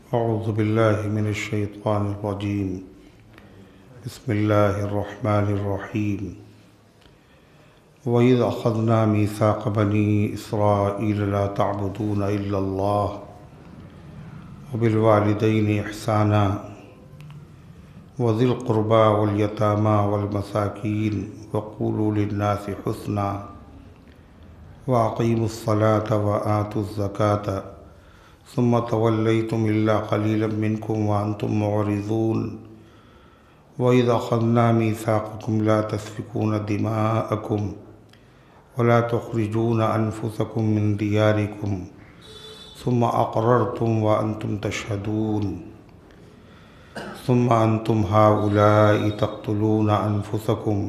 औज़ु बिल्लाहि मिनश शैतानिर रजीम। बिस्मिल्लाहिर रहमानिर रहीम। वइज़ अख़ज़ना मीसाक़ बनी इसराईल ला तअबुदूना इल्लल्लाह व बिल वालिदैनि इहसाना व ज़िल क़ुरबा वल यतामा वल मसाकीन व क़ूलू लिन्नासि हुस्ना व अक़ीमुस्सलाता व आतुज़ ज़काता सुम्मा तवल्लैतुम इल्ला क़लीलन मिनकुम व अंतुम मुअरिज़ून। व इज़ अख़ज़ना मीसाक़कुम ला तस्फ़िकूना दिमाअकुम व ला तुख़रिजूना अनफुसकुम मिन दियारिकुम सुम्मा अक़ररतुम व अंतुम तशहदून। सुम्मा अंतुम हाउलाइ तक़्तुलूना अनफुसकुम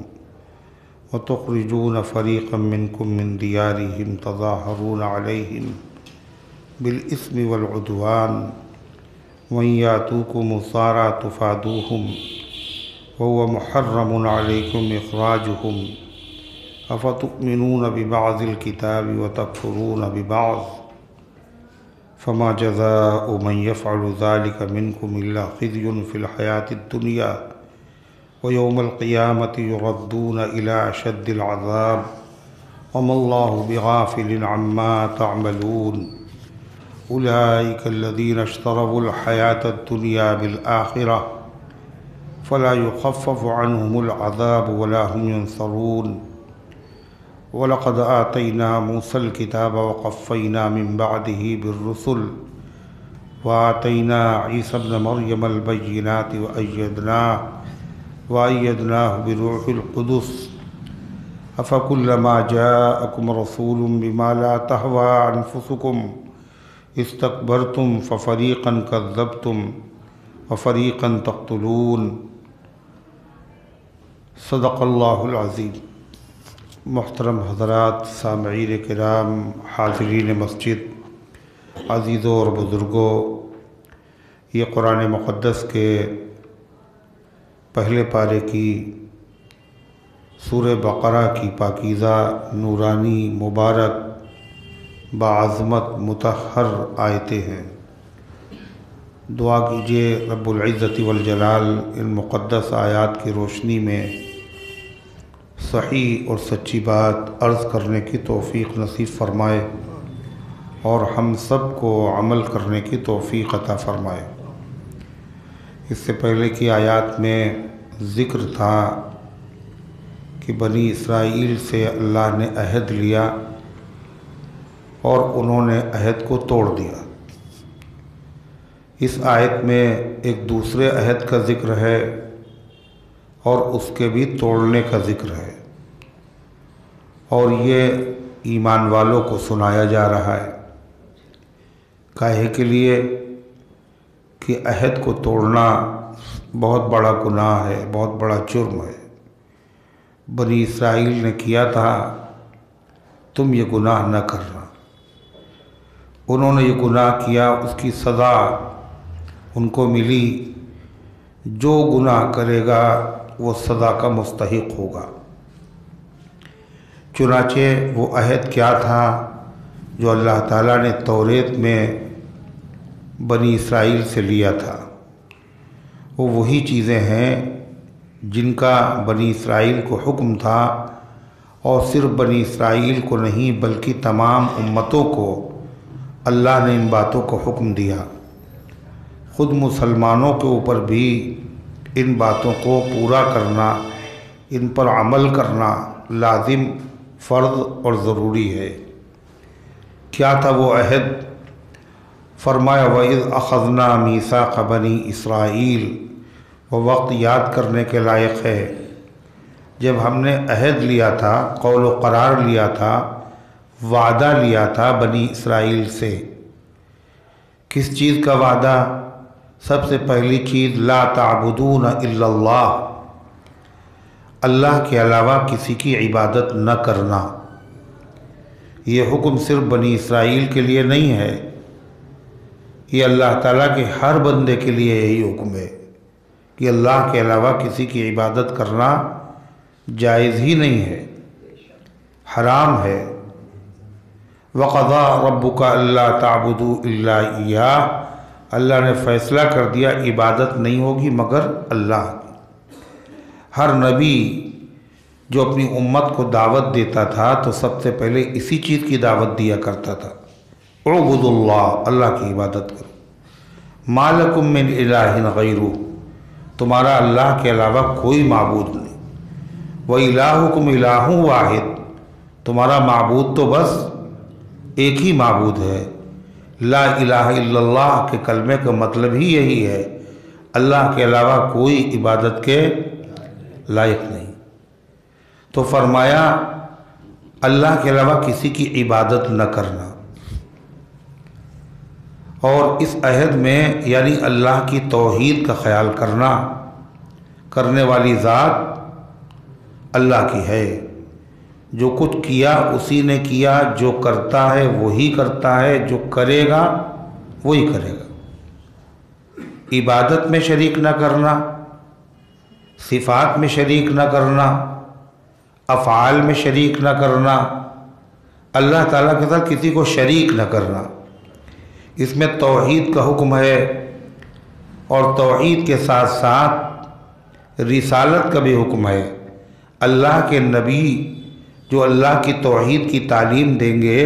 व तुख़रिजूना फ़रीक़म मिनकुम मिन दियारिहिम तज़ाहरून अलैहिम बिल इस्मि वल उद्वान व इन यातूकुम उसारा तुफ़ादूहुम व हुवा मुहर्रमुन अलैकुम इख़राजुहुम अफ़तुमिनून बिबअज़िल किताबि व तकफ़ुरून बिबअज़ फ़मा जज़ाउ मन यफ़अलु ज़ालिका मिनकुम इल्ला ख़िज़्युन फ़िल हयातिद दुनिया व यौमल क़ियामति युरद्दून इला अशद्दिल अज़ाब वमल्लाहु बिग़ाफ़िलिन अम्मा तअमलून। उलाइका अल्लज़ीना इश्तरवुल हयातद दुनिया बिल आख़िरह फ़ला युख़फ़फ़ु अन्हुमुल अज़ाब वला हुम युनसरून। वलक़द आतैना मूसल किताब व क़फ़्फ़ैना मिन बअदिही बिर्रुसुल व आतैना ईसा इब्न मर्यमल बय्यिनाति व अय्यदनाहु बिरूहिल क़ुदुस अफ़कुल्लमा जाअकुम रसूलुम बिमा ला तहवा अनफुसुकुम इस्तकबरतुम फ़फ़रीक़न कज़्ज़बतुम व फ़रीक़न तक़्तुलून। सदक़ल्लाहुल अज़ीम। मुहतरम हज़रात, सामईन किराम, हाज़रीन मस्जिद, अज़ीज़ों और बुज़ुर्गों, ये कुरान मुक़द्दस के पहले पारे की सूरह बक़रा की पाकीज़ा, नूरानी, मुबारक, बाअज़मत, मुतहहर आयतें हैं। दुआ कीजिए रब्बुल इज़्ज़ति वल जलाल इन मुक़द्दस आयात की रोशनी में सही और सच्ची बात अर्ज़ करने की तौफ़ीक़ नसीब फ़रमाए और हम सब को अमल करने की तौफ़ीक़ अता फ़रमाए। इससे पहले की आयात में ज़िक्र था कि बनी इसराइल से अल्लाह ने अहद लिया और उन्होंने अहद को तोड़ दिया। इस आयत में एक दूसरे अहद का ज़िक्र है और उसके भी तोड़ने का ज़िक्र है और ये ईमान वालों को सुनाया जा रहा है। काहे के लिए कि अहद को तोड़ना बहुत बड़ा गुनाह है, बहुत बड़ा जुर्म है। बनी इसराइल ने किया था, तुम ये गुनाह न करना। उन्होंने ये गुनाह किया, उसकी सज़ा उनको मिली। जो गुनाह करेगा वो सज़ा का मुस्तहिक़ होगा। चुनाचे वो अहद क्या था जो अल्लाह ताला ने तौरेत में बनी इसराइल से लिया था? वो वही चीज़ें हैं जिनका बनी इसराइल को हुक्म था और सिर्फ़ बनी इसराइल को नहीं बल्कि तमाम उम्मतों को अल्लाह ने इन बातों को हुक्म दिया। ख़ुद मुसलमानों के ऊपर भी इन बातों को पूरा करना, इन पर अमल करना लाजिम, फ़र्ज़ और ज़रूरी है। क्या था वो अहद? फ़रमाया वइज़ अख़ज़ना मीसाक़ बनी इसराइल। वो वक्त याद करने के लायक है जब हमने अहद लिया था, कौल व करार लिया था, वादा लिया था बनी इसराइल से। किस चीज़ का वादा? सबसे पहली चीज़ ला ताबुदून इल्लल्लाह, अल्लाह के अलावा किसी की इबादत न करना। ये हुक्म सिर्फ बनी इसराइल के लिए नहीं है, ये अल्लाह ताला के हर बंदे के लिए यही हुक्म है कि अल्लाह के अलावा किसी की इबादत करना जायज़ ही नहीं है, हराम है। वक़ज़ा रब्बुका अल्ला ताबुदू इल्ला इय्याह अल्लाह ने फ़ैसला कर दिया इबादत नहीं होगी मगर अल्लाह की। हर नबी जो अपनी उम्मत को दावत देता था तो सबसे पहले इसी चीज़ की दावत दिया करता था, उअबुदुल्लाह, अल्लाह की इबादत करो। मा लकुम मिन इलाहिन गैरुहु, तुम्हारा अल्लाह के अलावा कोई माबूद नहीं। व इलाहुकुम इलाहुन वाहिद, तुम्हारा माबूद तो बस एक ही माबूद है। ला इलाहा इल्लल्लाह के कलमे का मतलब ही यही है, अल्लाह के अलावा कोई इबादत के लायक नहीं। तो फरमाया अल्लाह के अलावा किसी की इबादत न करना। और इस अहद में यानी अल्लाह की तौहीद का ख्याल करना, करने वाली ज़ात अल्लाह की है। जो कुछ किया उसी ने किया, जो करता है वही करता है, जो करेगा वही करेगा। इबादत में शरीक न करना, सिफ़ात में शरीक न करना, अफ़आल में शरीक न करना, अल्लाह ताला के साथ किसी को शरीक न करना, इसमें तौहीद का हुक्म है। और तौहीद के साथ साथ रिसालत का भी हुक्म है। अल्लाह के नबी जो अल्लाह की तौहीद की तालीम देंगे,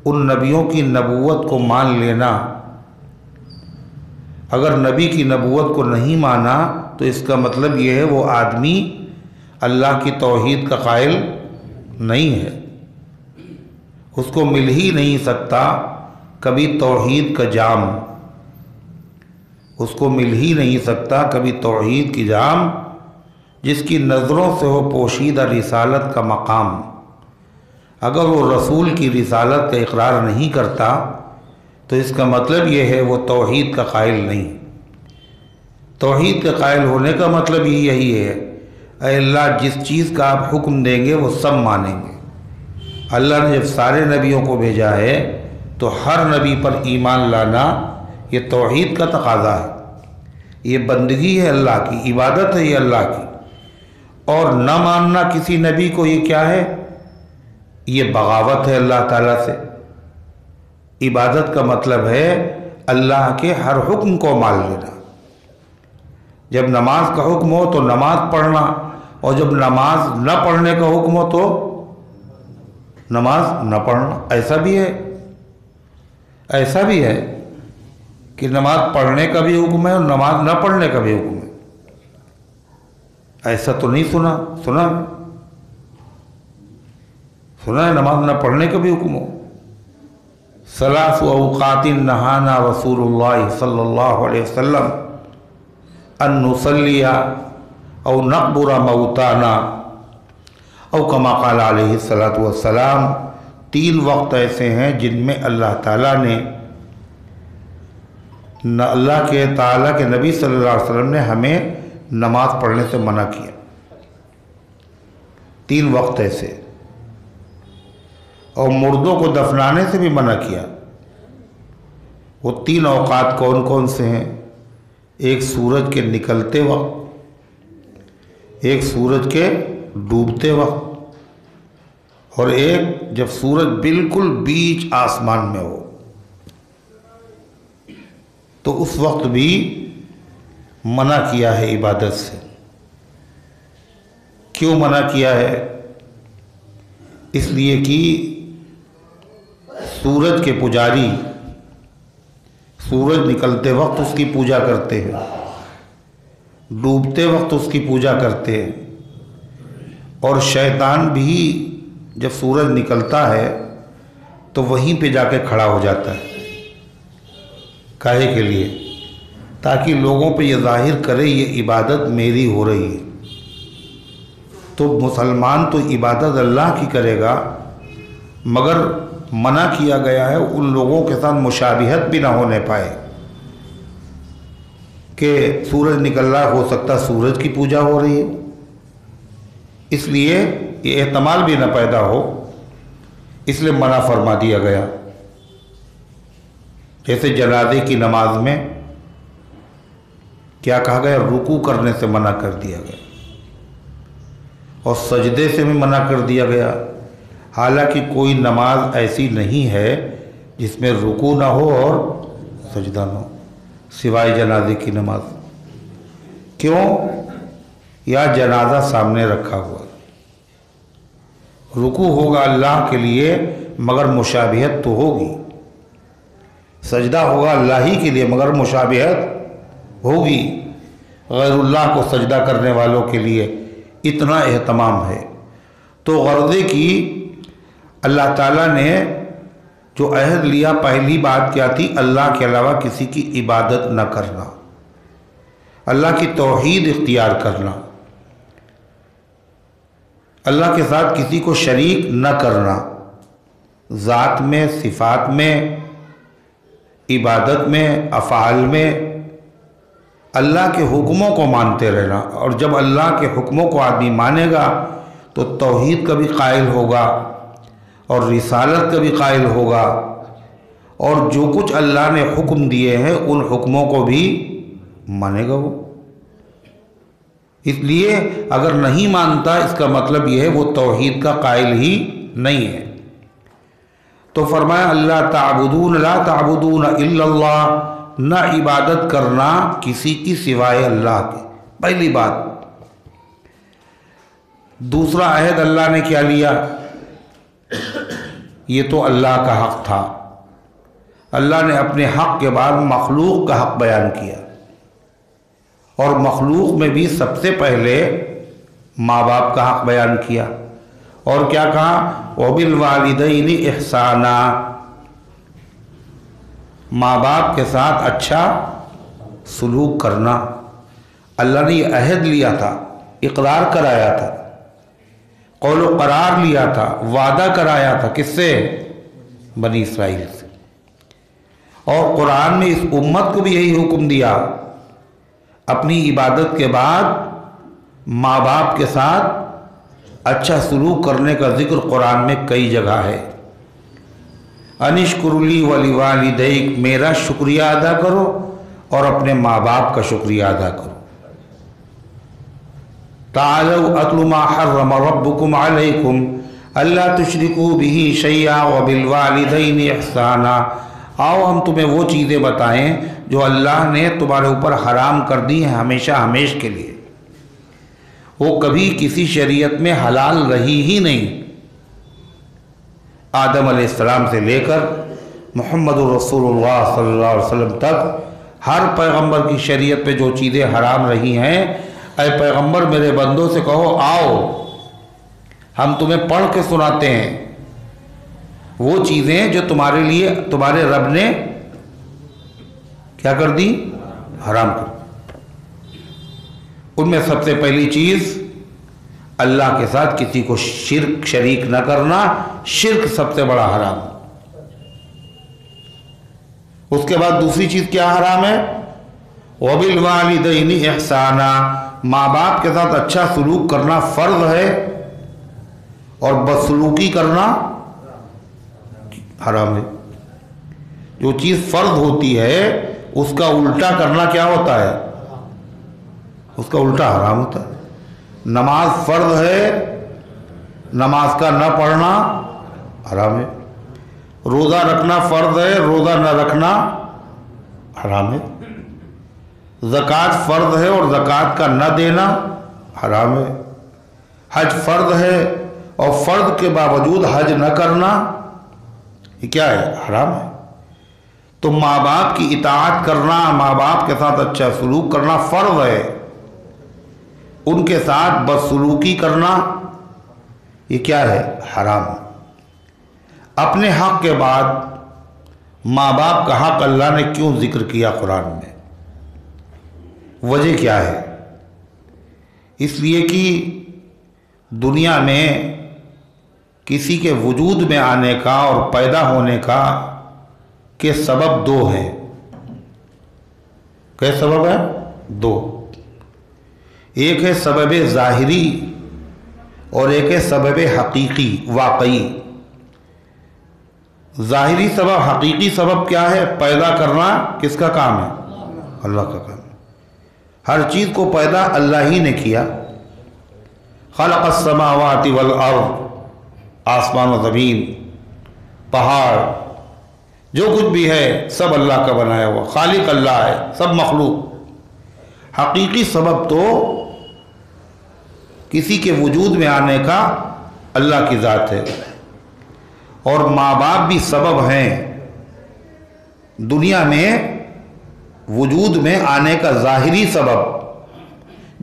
उन नबियों की नबूवत को मान लेना। अगर नबी की नबूवत को नहीं माना तो इसका मतलब ये है वो आदमी अल्लाह की तौहीद का कायल नहीं है, उसको मिल ही नहीं सकता कभी तौहीद का जाम, उसको मिल ही नहीं सकता कभी तौहीद की जाम जिसकी नज़रों से हो पोशीदा रिसालत का मकाम। अगर वो रसूल की रिसालत का इकरार नहीं करता तो इसका मतलब ये है वो तौहीद का कायल नहीं। तौहीद के कायल होने का मतलब ही यही है, अल्लाह जिस चीज़ का आप हुक्म देंगे वो सब मानेंगे। अल्लाह ने जब सारे नबियों को भेजा है तो हर नबी पर ईमान लाना ये तौहीद का तकाज़ा है, ये बंदगी है अल्लाह की, इबादत है ये अल्लाह की। और न मानना किसी नबी को ये क्या है, ये बगावत है अल्लाह ताला से। इबादत का मतलब है अल्लाह के हर हुक्म को मान लेना। जब नमाज का हुक्म हो तो नमाज पढ़ना, और जब नमाज न पढ़ने का हुक्म हो तो नमाज न पढ़ना। ऐसा भी है, ऐसा भी है कि नमाज पढ़ने का भी हुक्म है और नमाज न पढ़ने का भी हुक्म है। ऐसा तो नहीं सुना, सुना सुना है नमाज न पढ़ने का भी हुक्म हो। सलासु औक़ातिन नहाना रसूलुल्लाह सल्लल्लाहु अलैहि वसल्लम अन नुसल्लिया औ नक़बुरा मौताना औ कमा क़ाल अलैहि सलातु वस्सलाम। 3 वक्त ऐसे हैं जिनमें अल्लाह ताला ने अल्लाह के ताला के नबी सल्लल्लाहु अलैहि वसल्लम ने हमें नमाज पढ़ने से मना किया। 3 वक्त ऐसे, और मुर्दों को दफनाने से भी मना किया। वो 3 औकात कौन कौन से हैं? एक सूरज के निकलते वक्त, एक सूरज के डूबते वक्त, और एक जब सूरज बिल्कुल बीच आसमान में हो, तो उस वक्त भी मना किया है इबादत से। क्यों मना किया है? इसलिए कि सूरज के पुजारी सूरज निकलते वक्त उसकी पूजा करते हैं, डूबते वक्त उसकी पूजा करते हैं, और शैतान भी जब सूरज निकलता है तो वहीं पे जाके खड़ा हो जाता है। काहे के लिए? ताकि लोगों पे ये जाहिर करे ये इबादत मेरी हो रही है। तो मुसलमान तो इबादत अल्लाह की करेगा, मगर मना किया गया है उन लोगों के साथ मुशाबिहत भी ना होने पाए कि सूरज निकल रहा, हो सकता सूरज की पूजा हो रही है, इसलिए ये एहतमाल भी ना पैदा हो, इसलिए मना फरमा दिया गया। जैसे जनाजे की नमाज में क्या कहा गया? रुकू करने से मना कर दिया गया, और सजदे से भी मना कर दिया गया। हालांकि कोई नमाज ऐसी नहीं है जिसमें रुकू ना हो और सजदा ना हो। सिवाय जनाजे की नमाज। क्यों? या जनाजा सामने रखा हुआ, रुकू होगा अल्लाह के लिए मगर मुशाबिहत तो होगी, सजदा होगा अल्लाह ही के लिए मगर मुशाबिहत होगी। गैरुल्लाह को सजदा करने वालों के लिए इतना एहतमाम है। तो गर्दे की अल्लाह ताला ने जो अहद लिया, पहली बात क्या थी? अल्लाह के अलावा किसी की इबादत न करना, अल्लाह की तौहीद इख्तियार करना, अल्लाह के साथ किसी को शरीक न करना, ज़ात में, सिफ़ात में, इबादत में, अफ़आल में अल्लाह के हुक्मों को मानते रहना। और जब अल्लाह के हुक्मों को आदमी मानेगा तो तौहीद का भी कायल होगा और रिसालत का भी कायल होगा, और जो कुछ अल्लाह ने हुक्म दिए हैं उन हुक्मों को भी मानेगा वो। इसलिए अगर नहीं मानता इसका मतलब यह है वो तौहीद का कायल ही नहीं है। तो फरमाया अल्लाह ताबुदून ला ताबुदून इल्लल्लाह, न इबादत करना किसी की सिवाय अल्लाह के, पहली बात। दूसरा अहद अल्लाह ने क्या लिया? ये तो अल्लाह का हक़ था, अल्लाह ने अपने हक़ के बाद मखलूक का हक़ बयान किया, और मखलूक में भी सबसे पहले माँ बाप का हक़ बयान किया। और क्या कहा? वबिल वालिदैनि इहसाना, माँ बाप के साथ अच्छा सलूक करना। अल्लाह ने यह अहद लिया था, इकरार कराया था, कौल करार लिया था, वादा कराया था। किससे? बनी इसराइल से। और कुरान में इस उम्मत को भी यही हुक्म दिया, अपनी इबादत के बाद माँ बाप के साथ अच्छा सलूक करने का जिक्र कुरान में कई जगह है। अनिश्कुरुली वली वालिदैक, मेरा शुक्रिया अदा करो और अपने माँ बाप का शुक्रिया अदा करो। तालौ अत्लु मा हर्रम रब्बुकुम अलैकुम अल्ला तुश्रिकू बिही शैया व बिल वालिदैनि इहसाना, आओ हम तुम्हें वो चीज़ें बताएं जो अल्लाह ने तुम्हारे ऊपर हराम कर दी हैं हमेशा हमेश के लिए, वो कभी किसी शरीयत में हलाल रही ही नहीं। आदम अलैहिस्सलाम से लेकर मुहम्मदुर रसूलुल्लाह सल्लल्लाहु अलैहि वसल्लम तक हर पैगंबर की शरीयत पे जो चीज़ें हराम रही हैं, ऐ पैगंबर मेरे बंदों से कहो आओ हम तुम्हें पढ़ के सुनाते हैं वो चीज़ें जो तुम्हारे लिए तुम्हारे रब ने क्या कर दी? हराम कर। उनमें सबसे पहली चीज़ अल्लाह के साथ किसी को शिर्क शरीक न करना, शिर्क सबसे बड़ा हराम। उसके बाद दूसरी चीज़ क्या हराम है? वबिल वालिदैनि इहसाना, माँ बाप के साथ अच्छा सलूक करना फ़र्ज है और बदसलूकी करना हराम है। जो चीज़ फ़र्ज होती है उसका उल्टा करना क्या होता है? उसका उल्टा हराम होता है। नमाज फ़र्ज है, नमाज का न पढ़ना हराम है। रोज़ा रखना फ़र्ज है, रोज़ा न रखना हराम है। ज़कात फ़र्ज है और ज़कात का न देना हराम है। हज फ़र्ज है और फ़र्ज के बावजूद हज न करना ये क्या है? हराम है। तो माँ बाप की इताअत करना, माँ बाप के साथ अच्छा सलूक करना फ़र्ज है, उनके साथ बदसलूकी करना ये क्या है? हराम। अपने हक़ के बाद माँ बाप का हक़ अल्लाह ने क्यों जिक्र किया कुरान में? वजह क्या है? इसलिए कि दुनिया में किसी के वजूद में आने का और पैदा होने का के सबब दो हैं। क्या सबब है? दो। एक है सबब ज़ाहिरी और एक है सबब हकीकी वाकई। ज़ाहिरी सबब, हकीकी सबब क्या है? पैदा करना किसका काम है? अल्लाह का काम है। हर चीज़ को पैदा अल्लाह ही ने किया। खलक़स समावाति वल अर्ज़, आसमान और ज़मीन, पहाड़, जो कुछ भी है सब अल्लाह का बनाया हुआ, खालिक अल्लाह है, सब मखलूक। हकीकी सबब तो किसी के वजूद में आने का अल्लाह की ज़ात है। और माँ बाप भी सबब हैं दुनिया में वजूद में आने का। ज़ाहिरी सबब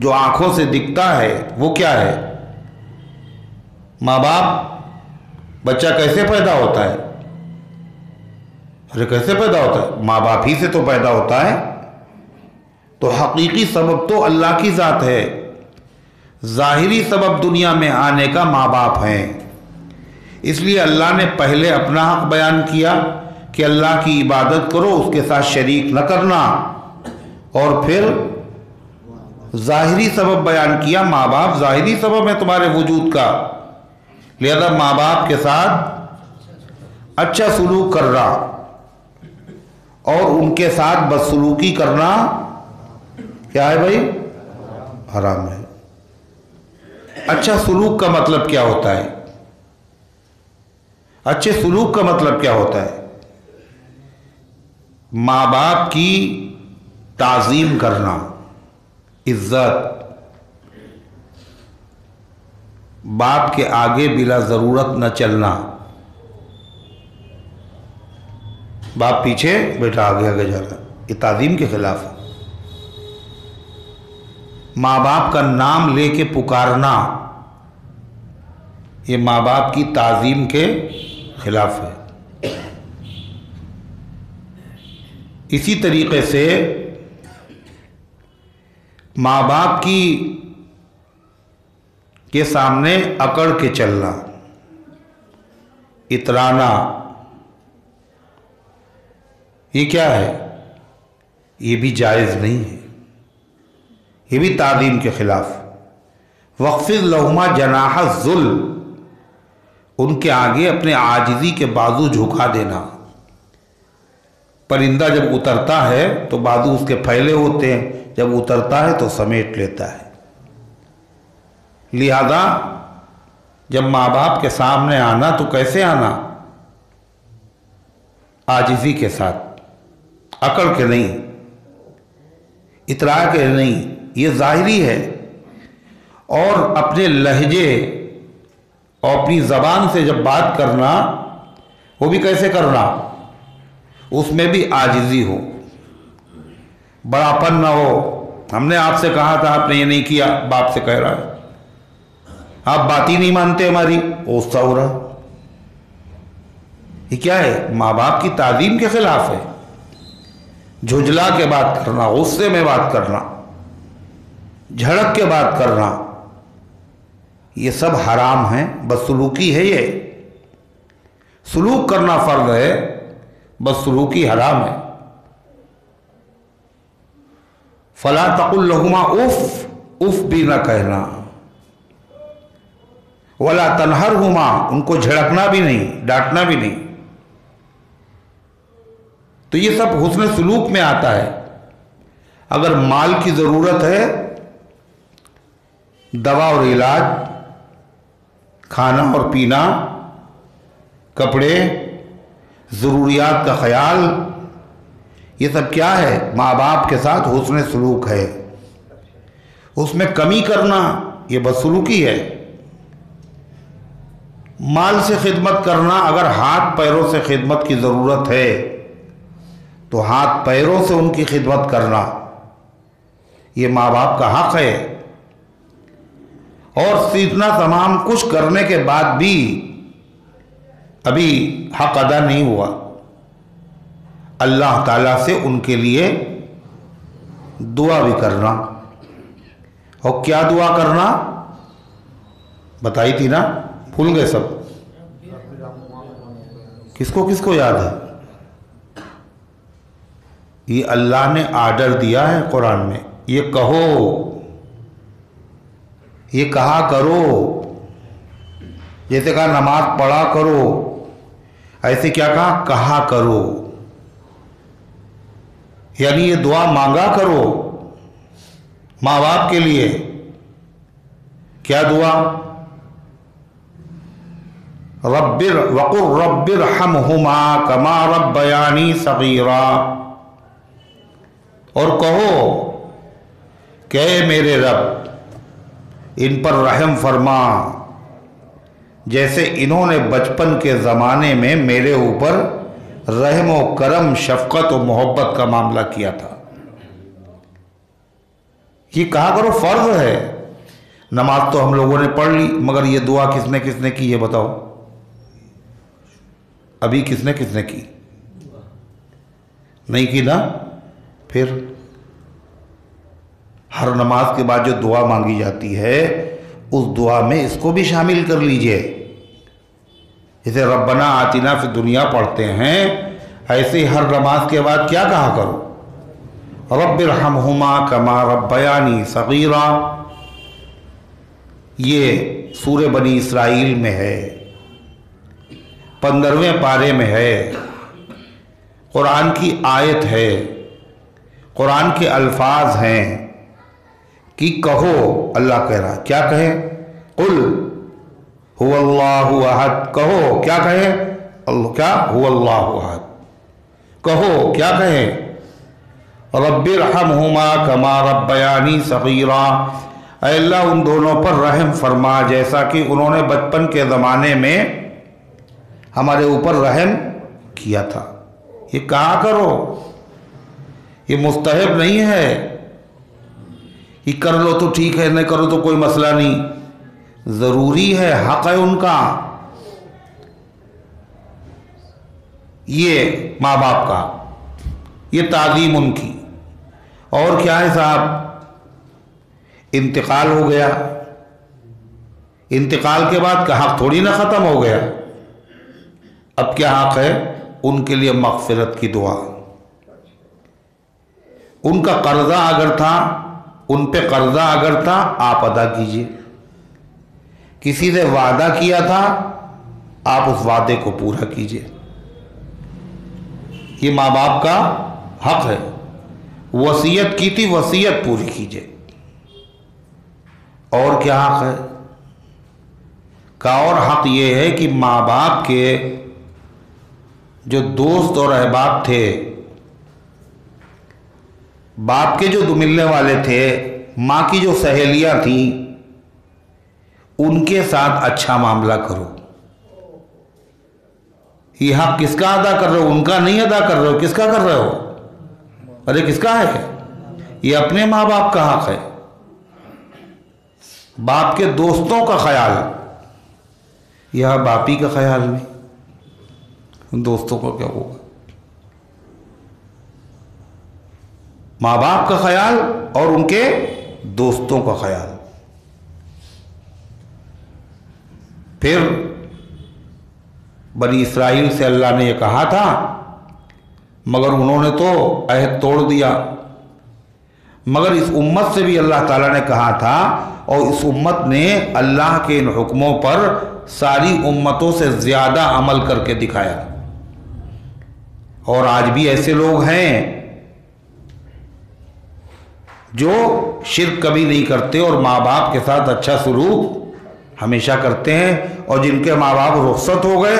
जो आँखों से दिखता है वो क्या है? माँ बाप। बच्चा कैसे पैदा होता है? अरे कैसे पैदा होता है? माँ बाप ही से तो पैदा होता है। तो हकीकी सबब तो अल्लाह की ज़ात है, ज़ाहिरी सबब दुनिया में आने का माँ बाप हैं। इसलिए अल्लाह ने पहले अपना हक बयान किया कि अल्लाह की इबादत करो, उसके साथ शरीक न करना, और फिर ज़ाहिरी सबब बयान किया। माँ बाप ज़ाहिरी सबब है तुम्हारे वजूद का, लिहाजा माँ बाप के साथ अच्छा सलूक करना और उनके साथ बदसलूकी करना क्या है भाई? हराम है। अच्छा सलूक का मतलब क्या होता है? अच्छे सलूक का मतलब क्या होता है? माँ बाप की ताज़ीम करना, इज्जत, बाप के आगे बिला ज़रूरत न चलना। बाप पीछे, बेटा आगे आगे जा रहा, ये ताज़ीम के खिलाफ है। माँ बाप का नाम लेके पुकारना, ये माँ बाप की ताज़ीम के खिलाफ है। इसी तरीके से माँ बाप की के सामने अकड़ के चलना, इतराना, ये क्या है? ये भी जायज़ नहीं है, ये भी ताज़ीम के खिलाफ। वक़्फ़िज़ लहुमा जनाह ज़ुल, उनके आगे अपने आजिज़ी के बाजू झुका देना। परिंदा जब उतरता है तो बाजू उसके फैले होते हैं, जब उतरता है तो समेट लेता है। लिहाजा जब माँ बाप के सामने आना तो कैसे आना? आजिज़ी के साथ, अकड़ के नहीं, इतरा के नहीं, ये ज़ाहिरी है। और अपने लहजे और अपनी ज़बान से जब बात करना, वो भी कैसे करना? उसमें भी आजिज़ी हो, बड़ापन ना हो। हमने आपसे कहा था, आपने ये नहीं किया, बाप से कह रहा है, आप बात ही नहीं मानते हमारी, ओसा हो रहा। ये क्या है? माँ बाप की ताज़ीम के खिलाफ है। झुंझला के बात करना, गुस्से में बात करना, झड़क के बात करना, ये सब हराम है, बदसलूकी है। ये सलूक करना फर्ज है, बदसलूकी हराम है। फला तकुल लहुमा उफ, उफ भी ना कहना। वला तनहरहुमा, उनको झड़कना भी नहीं, डांटना भी नहीं। तो ये सब हुस्न सलूक में आता है। अगर माल की ज़रूरत है, दवा और इलाज, खाना और पीना, कपड़े, ज़रूरियात का ख्याल, ये सब क्या है? माँ बाप के साथ हुस्न सलूक है। उसमें कमी करना ये बदसलूकी है। माल से खिदमत करना, अगर हाथ पैरों से खिदमत की ज़रूरत है तो हाथ पैरों से उनकी खिदमत करना, ये माँ बाप का हक़ है। और इतना तमाम कुछ करने के बाद भी अभी हक़ अदा नहीं हुआ, अल्लाह ताला से उनके लिए दुआ भी करना। और क्या दुआ करना बताई थी ना, भूल गए सब? किसको किसको याद है? ये अल्लाह ने आर्डर दिया है कुरान में, ये कहो, ये कहा करो। जैसे कहा नमाज पढ़ा करो, ऐसे क्या कहा करो। यानी ये दुआ मांगा करो माँ बाप के लिए। क्या दुआ? रब्बिर वक़ुर रब्बिरहमहुमा कमा रब्बयानी सगीरा, और कहो कि मेरे रब इन पर रहम फरमा जैसे इन्होंने बचपन के ज़माने में मेरे ऊपर रहम व करम, शफ़क़त और मोहब्बत का मामला किया था। ये कहा करो फ़र्ज़ है। नमाज तो हम लोगों ने पढ़ ली, मगर ये दुआ किसने किसने की, ये बताओ? अभी किसने किसने की? नहीं की ना? फिर हर नमाज के बाद जो दुआ मांगी जाती है उस दुआ में इसको भी शामिल कर लीजिए। जैसे रब्बना आतिना फिद दुनिया पढ़ते हैं, ऐसे ही हर नमाज के बाद क्या कहा करो? रब्बिरहमहुमा कमा रब्बयानी सगीरा। ये सूरे बनी इसराइल में है, 15वें पारे में है, कुरान की आयत है, कुरान के अल्फाज हैं कि कहो, अल्लाह कह रहा, क्या कहे? कुल हुवल्लाहु अहद, कहो क्या कहे? अल्लाह क्या? हुवल्लाहु अहद, कहो क्या कहे? रब्बिरहमहुमा कमा रब्बयानी सगीरा, अल्लाह उन दोनों पर रहम फरमा जैसा कि उन्होंने बचपन के ज़माने में हमारे ऊपर रहम किया था। ये कहा करो, ये मुस्तहब नहीं है कि कर लो तो ठीक है, नहीं करो तो कोई मसला नहीं। ज़रूरी है, हक़ है उनका, ये माँ बाप का, ये ताज़ीम उनकी। और क्या है साहब, इंतकाल हो गया, इंतकाल के बाद का हक़ थोड़ी ना ख़त्म हो गया। अब क्या हक़ है? उनके लिए मग़फ़िरत की दुआ। उनका कर्जा अगर था, उन पे कर्जा अगर था, आप अदा कीजिए। किसी से वादा किया था, आप उस वादे को पूरा कीजिए। ये माँ बाप का हक़ है। वसीयत की थी, वसीयत पूरी कीजिए। और क्या हक़ है का? और हक़ ये है कि माँ बाप के जो दोस्त और अहबाब थे, बाप के जो मिलने वाले थे, माँ की जो सहेलियाँ थीं, उनके साथ अच्छा मामला करो। ये हक़ किसका अदा कर रहे हो? उनका नहीं अदा कर रहे हो, किसका कर रहे हो? अरे किसका है? ये अपने माँ बाप का हक़ है। बाप के दोस्तों का ख्याल, यह बापी का ख्याल नहीं, दोस्तों का क्या होगा? माँ बाप का ख्याल और उनके दोस्तों का ख्याल। फिर बनी इसराइल से अल्लाह ने यह कहा था, मगर उन्होंने तो अहद तोड़ दिया। मगर इस उम्मत से भी अल्लाह ताला ने कहा था, और इस उम्मत ने अल्लाह के इन हुक्मों पर सारी उम्मतों से ज़्यादा अमल करके दिखाया। और आज भी ऐसे लोग हैं जो शिर्क कभी नहीं करते और माँ बाप के साथ अच्छा सलूक हमेशा करते हैं, और जिनके माँ बाप रुखसत हो गए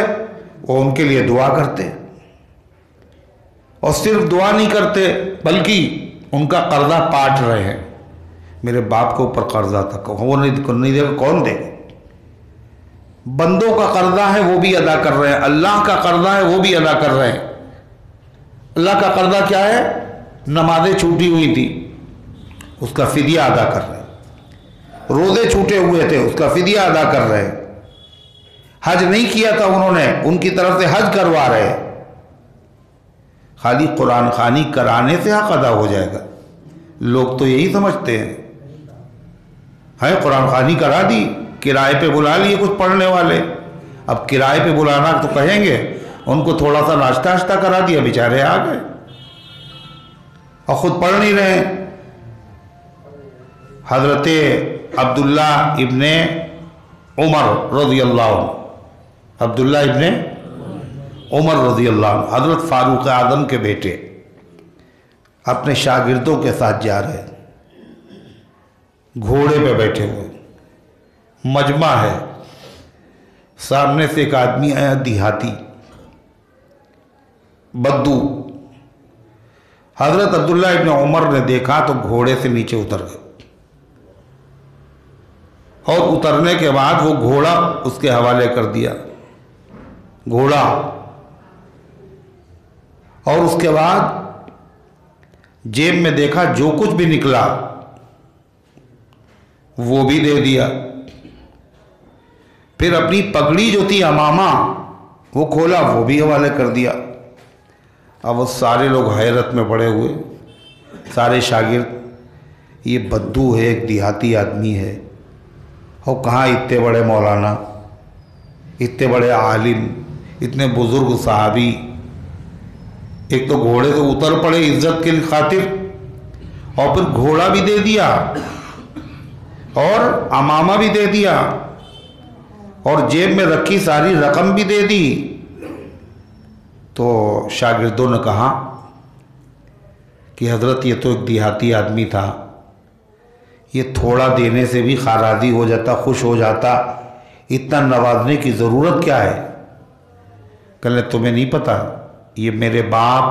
वो उनके लिए दुआ करते हैं। और सिर्फ दुआ नहीं करते बल्कि उनका कर्जा पाट रहे हैं। मेरे बाप के ऊपर कर्जा था, वो नहीं देगा, कौन देगा? बंदों का कर्जा है वो भी अदा कर रहे हैं, अल्लाह का कर्जा है वो भी अदा कर रहे हैं। अल्लाह का कर्जा क्या है? नमाजें छूटी हुई थी, उसका फिदिया अदा कर रहे हैं। रोजे छूटे हुए थे, उसका फिदिया अदा कर रहे हैं। हज नहीं किया था उन्होंने, उनकी तरफ से हज करवा रहे हैं। खाली कुरान खानी कराने से हक अदा हो जाएगा, लोग तो यही समझते हैं। है कुरान खानी करा दी, किराए पे बुला लिए कुछ पढ़ने वाले। अब किराए पे बुलाना तो कहेंगे, उनको थोड़ा सा नाश्ता वाश्ता करा दिया, बेचारे आ गए और खुद पढ़ नहीं रहे। हजरत अब्दुल्ला इब्ने उमर रज़ी अल्लाह, अब्दुल्ला इब्ने उमर रज़ी अल्लाह, हजरत फारूक आज़म के बेटे, अपने शागिर्दों के साथ जा रहे, घोड़े पे बैठे हुए, मजमा है, सामने से एक आदमी आया, देहाती बद्दू। हजरत अब्दुल्ला इब्न उमर ने देखा तो घोड़े से नीचे उतर गए, और उतरने के बाद वो घोड़ा उसके हवाले कर दिया, घोड़ा। और उसके बाद जेब में देखा, जो कुछ भी निकला वो भी दे दिया। फिर अपनी पगड़ी जो थी अमामा वो खोला, वो भी हवाले कर दिया। अब वो सारे लोग हैरत में पड़े हुए, सारे शागिर्द, ये बद्दू है, एक देहाती आदमी है, और कहाँ इतने बड़े मौलाना, इतने बड़े आलिम, इतने बुजुर्ग सहाबी, एक तो घोड़े से उतर पड़े इज्जत के खातिर, और फिर घोड़ा भी दे दिया और अमामा भी दे दिया और जेब में रखी सारी रकम भी दे दी। तो शागिर्दों ने कहा कि हजरत ये तो एक देहाती आदमी था, ये थोड़ा देने से भी खाराजी हो जाता, खुश हो जाता, इतना नवाजने की ज़रूरत क्या है? कहने तुम्हें नहीं पता, ये मेरे बाप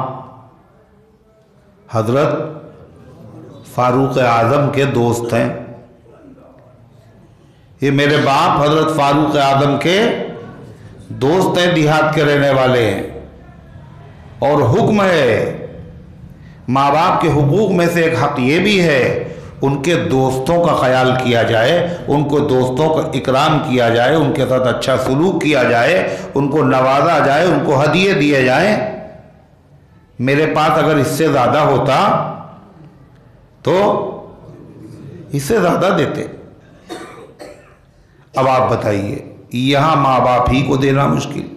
हजरत फारूक आज़म के दोस्त हैं, ये मेरे बाप हजरत फारूक आज़म के दोस्त हैं, देहात के रहने वाले हैं। और हुक्म है, माँ बाप के हुकूक में से एक हक ये भी है, उनके दोस्तों का ख्याल किया जाए, उनको दोस्तों का इकराम किया जाए, उनके साथ अच्छा सलूक किया जाए, उनको नवाजा जाए, उनको हदिये दिए जाएं। मेरे पास अगर इससे ज़्यादा होता तो इससे ज़्यादा देते। अब आप बताइए, यहाँ माँ बाप ही को देना मुश्किल,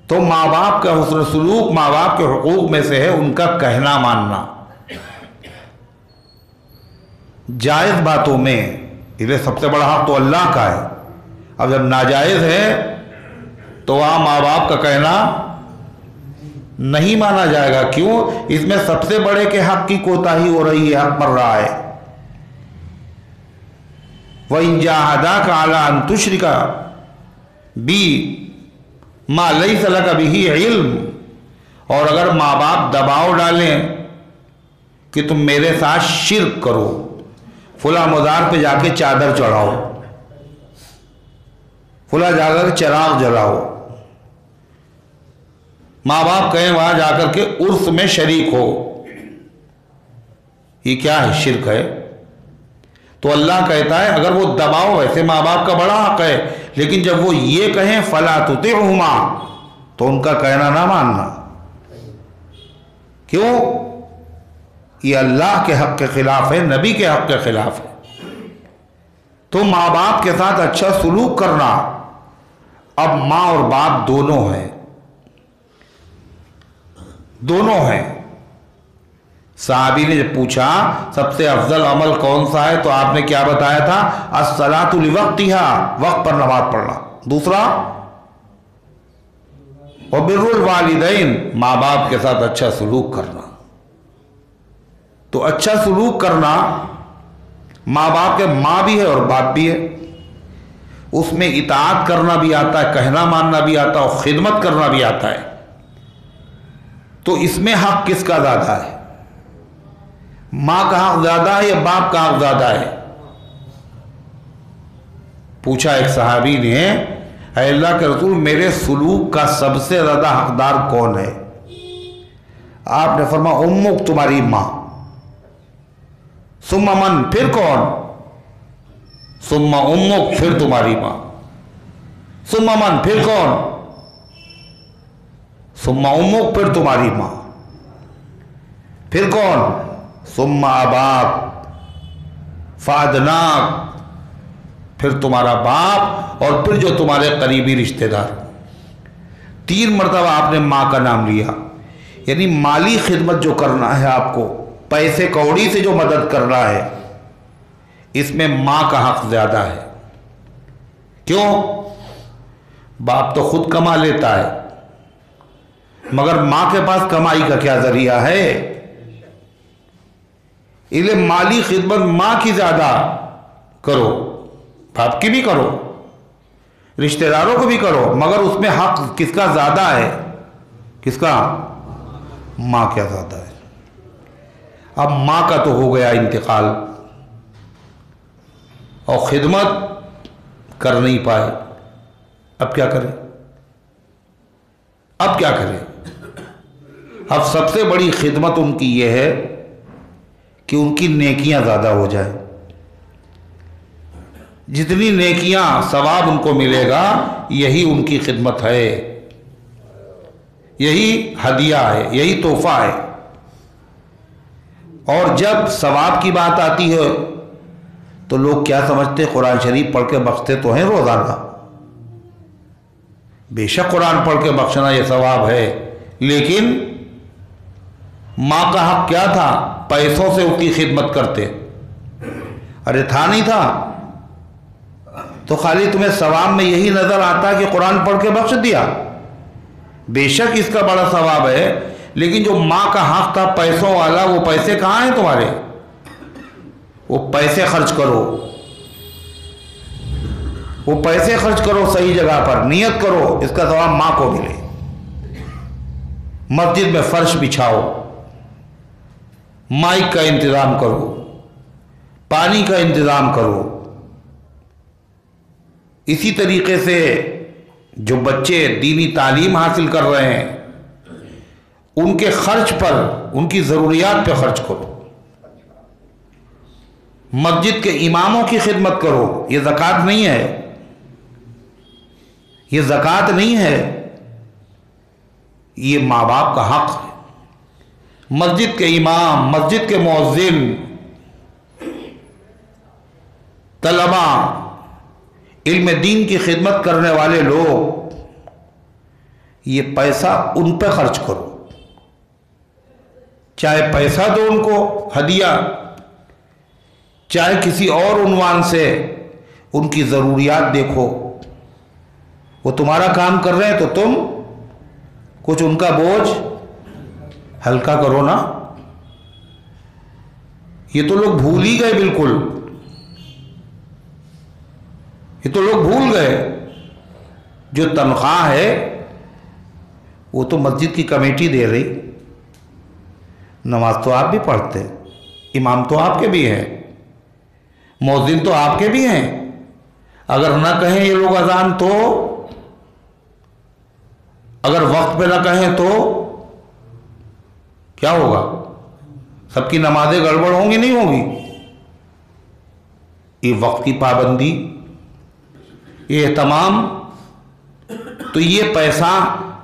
तो माँ बाप का हुस्न सलूक माँ बाप के हुकूक में से है उनका कहना मानना। जायज़ बातों में इसे सबसे बड़ा हक तो अल्लाह का है। अब जब नाजायज़ है तो वहाँ माँ बाप का कहना नहीं माना जाएगा। क्यों? इसमें सबसे बड़े के हक की कोताही हो रही है, हक मर रहा है। वइन जाहदाका अला अन तुश्रिका बी मा लैसा लका बिही इल्म, और अगर माँ बाप दबाव डालें कि तुम मेरे साथ शिर्क करो, फुला मज़ार पे जाके चादर चढ़ाओ, फुला जाकर चिराग जलाओ, माँ बाप कहें वहां जाकर के उर्स में शरीक हो, ये क्या है? शिर्क है। तो अल्लाह कहता है अगर वो दबाव, वैसे माँ बाप का बड़ा हक है, लेकिन जब वो ये कहें फला तुतिउहुमा, तो उनका कहना ना मानना। क्यों? ये अल्लाह के हक के खिलाफ है, नबी के हक के खिलाफ है। तो माँ बाप के साथ अच्छा सलूक करना। अब माँ और बाप दोनों हैं, दोनों हैं। साहबी ने जब पूछा सबसे अफजल अमल कौन सा है, तो आपने क्या बताया था? अस्सलातु लिवक्तिहा, वक्त पर नमाज पढ़ना। दूसरा व बिर्रुल वालिदैन, माँ बाप के साथ अच्छा सलूक करना। तो अच्छा सलूक करना, माँ बाप के माँ भी है और बाप भी है, उसमें इताअत करना भी आता है, कहना मानना भी आता है और खिदमत करना भी आता है। तो इसमें हक किसका ज्यादा है? माँ का हक ज्यादा है या बाप का हक ज्यादा है? पूछा एक सहाबी ने, ऐ अल्लाह के रसूल, मेरे सलूक का सबसे ज्यादा हकदार कौन है? आपने फरमाया उम्मुक, तुम्हारी माँ। सुम्मा मन, फिर कौन? सुम्मा उम्मुक, फिर तुम्हारी माँ। सुम्मा मन, फिर कौन? सुम्मा उम्मुक, फिर तुम्हारी माँ। फिर कौन? सुम्मा अबाक फादनाक, फिर तुम्हारा बाप, और फिर जो तुम्हारे करीबी रिश्तेदार। 3 मरतबा आपने माँ का नाम लिया। यानी माली खिदमत जो करना है आपको, पैसे कौड़ी से जो मदद करना है, इसमें माँ का हक ज्यादा है। क्यों? बाप तो खुद कमा लेता है, मगर माँ के पास कमाई का क्या जरिया है? इसलिए माली खिदमत माँ की ज्यादा करो, बाप की भी करो, रिश्तेदारों को भी करो, मगर उसमें हक किसका ज़्यादा है? किसका? माँ का ज़्यादा है। अब माँ का तो हो गया इंतकाल और खिदमत कर नहीं पाए, अब क्या करें? अब क्या करें? अब सबसे बड़ी खिदमत उनकी ये है कि उनकी नेकियां ज़्यादा हो जाए। जितनी नेकियां सवाब उनको मिलेगा, यही उनकी खिदमत है, यही हदिया है, यही तोहफा है। और जब सवाब की बात आती है तो लोग क्या समझते? कुरान शरीफ पढ़ के बख्शते तो हैं रोज़ाना, बेशक कुरान पढ़ के बख्शना ये सवाब है, लेकिन माँ का हक क्या था? पैसों से उसकी खिदमत करते। अरे था नहीं था तो खाली तुम्हें सवाब में यही नजर आता कि कुरान पढ़ के बख्श दिया, बेशक इसका बड़ा सवाब है, लेकिन जो माँ का हक था पैसों वाला, वो पैसे कहाँ हैं तुम्हारे? वो पैसे खर्च करो, वो पैसे खर्च करो सही जगह पर, नियत करो इसका सवाब माँ को मिले। मस्जिद में फर्श बिछाओ, माइक का इंतजाम करो, पानी का इंतजाम करो। इसी तरीके से जो बच्चे दीनी तालीम हासिल कर रहे हैं, उनके खर्च पर, उनकी ज़रूरियात पर खर्च करो। मस्जिद के इमामों की खिदमत करो। ये ज़कात नहीं है, ये ज़कात नहीं है, ये माँ बाप का हक है। मस्जिद के इमाम, मस्जिद के मुअज्जिन, तलबा, इल्म दीन की खिदमत करने वाले लोग, ये पैसा उन पर खर्च करो। चाहे पैसा दो उनको हदिया, चाहे किसी और उन्वान से उनकी ज़रूरियात देखो। वो तुम्हारा काम कर रहे हैं तो तुम कुछ उनका बोझ हल्का करो ना। ये तो लोग भूल ही गए, बिल्कुल ये तो लोग भूल गए। जो तनख्वाह है वो तो मस्जिद की कमेटी दे रही, नमाज तो आप भी पढ़ते, इमाम तो आपके भी हैं, मुअज्जिन तो आपके भी हैं। अगर ना कहें ये लोग अजान तो, अगर वक्त पे ना कहें तो क्या होगा? सबकी नमाजें गड़बड़ होंगी, नहीं होंगी? ये वक्त की पाबंदी, ये तमाम, तो ये पैसा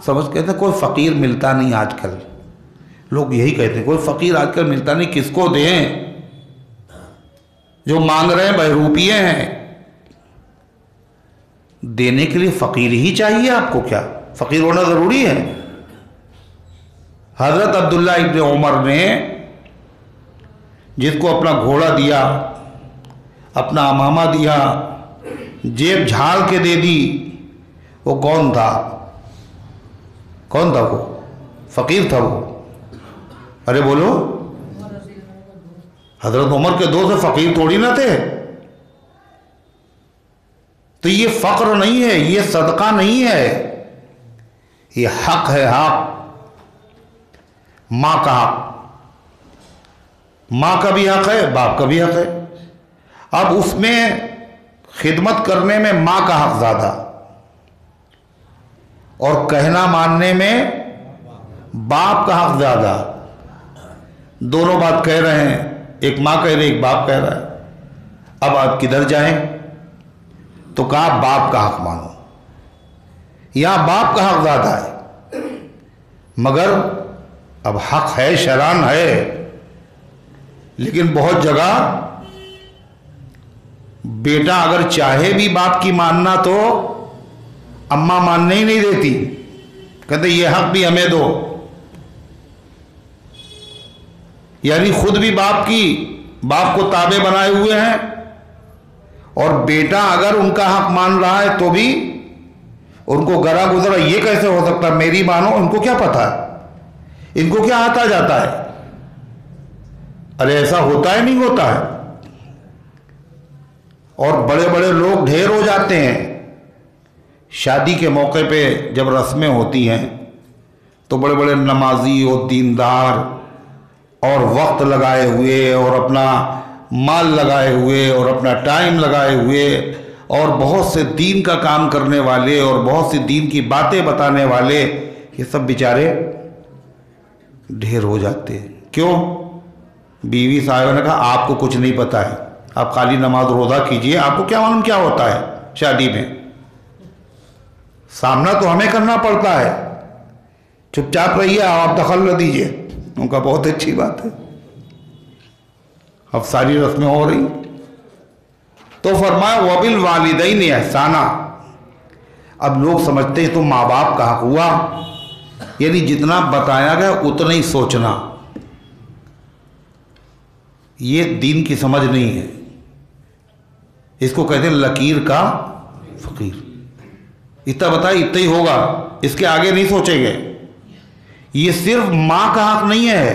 समझ कहते कोई फ़कीर मिलता नहीं आजकल। लोग यही कहते हैं कोई फ़कीर आजकल मिलता नहीं, किसको दें? जो मांग रहे हैं बहरूपिये हैं। देने के लिए फ़कीर ही चाहिए आपको? क्या फ़कीर होना ज़रूरी है? हज़रत अब्दुल्ला इब्न उमर ने जिसको अपना घोड़ा दिया, अपना अमामा दिया, जेब झाड़ के दे दी, वो कौन था? कौन था वो? फ़कीर था वो? अरे बोलो, हज़रत उमर के दोस्त फ़कीर थोड़ी ना थे। तो ये फ़क्र नहीं है, ये सदका नहीं है, ये हक है, हक, माँ का हक। माँ का भी हक है, बाप का भी हक है। अब उसमें खिदमत करने में माँ का हक ज़्यादा और कहना मानने में बाप का हक ज़्यादा। दोनों बात कह रहे हैं, एक माँ कह रही, एक बाप कह रहा है। अब आप किधर जाएं? तो कहा बाप का हक मानो। यहां बाप का हक ज़्यादा है, मगर अब हक है, शरान है, लेकिन बहुत जगह बेटा अगर चाहे भी बाप की मानना तो अम्मा मानने ही नहीं देती, कहते ये हक भी हमें दो। यानी खुद भी बाप को ताबे बनाए हुए हैं, और बेटा अगर उनका हक मान रहा है तो भी उनको गरा गुजरा, ये कैसे हो सकता, मेरी मानो, उनको क्या पता है, इनको क्या आता जाता है? अरे ऐसा होता है, नहीं होता है। और बड़े बड़े लोग ढेर हो जाते हैं, शादी के मौके पे जब रस्में होती हैं तो बड़े बड़े नमाजी और दीनदार और वक्त लगाए हुए और अपना माल लगाए हुए और अपना टाइम लगाए हुए और बहुत से दीन का काम करने वाले और बहुत सी दीन की बातें बताने वाले, ये सब बेचारे ढेर हो जाते हैं। क्यों? बीवी साहब ने कहा आपको कुछ नहीं पता है, आप खाली नमाज रोज़ा कीजिए, आपको क्या मालूम क्या होता है शादी में, सामना तो हमें करना पड़ता है, चुपचाप रहिए, आप दखल न दीजिए। उनका बहुत अच्छी बात है। अब सारी रस्में हो रही तो फरमाया वबिल वालिदैन एहसाना। अब लोग समझते हैं तो माँ बाप का हक हुआ, यानी जितना बताया गया उतना ही सोचना। ये दीन की समझ नहीं है, इसको कहते हैं लकीर का फकीर। इतना बताए इतना ही होगा, इसके आगे नहीं सोचेंगे। ये सिर्फ माँ का हक नहीं है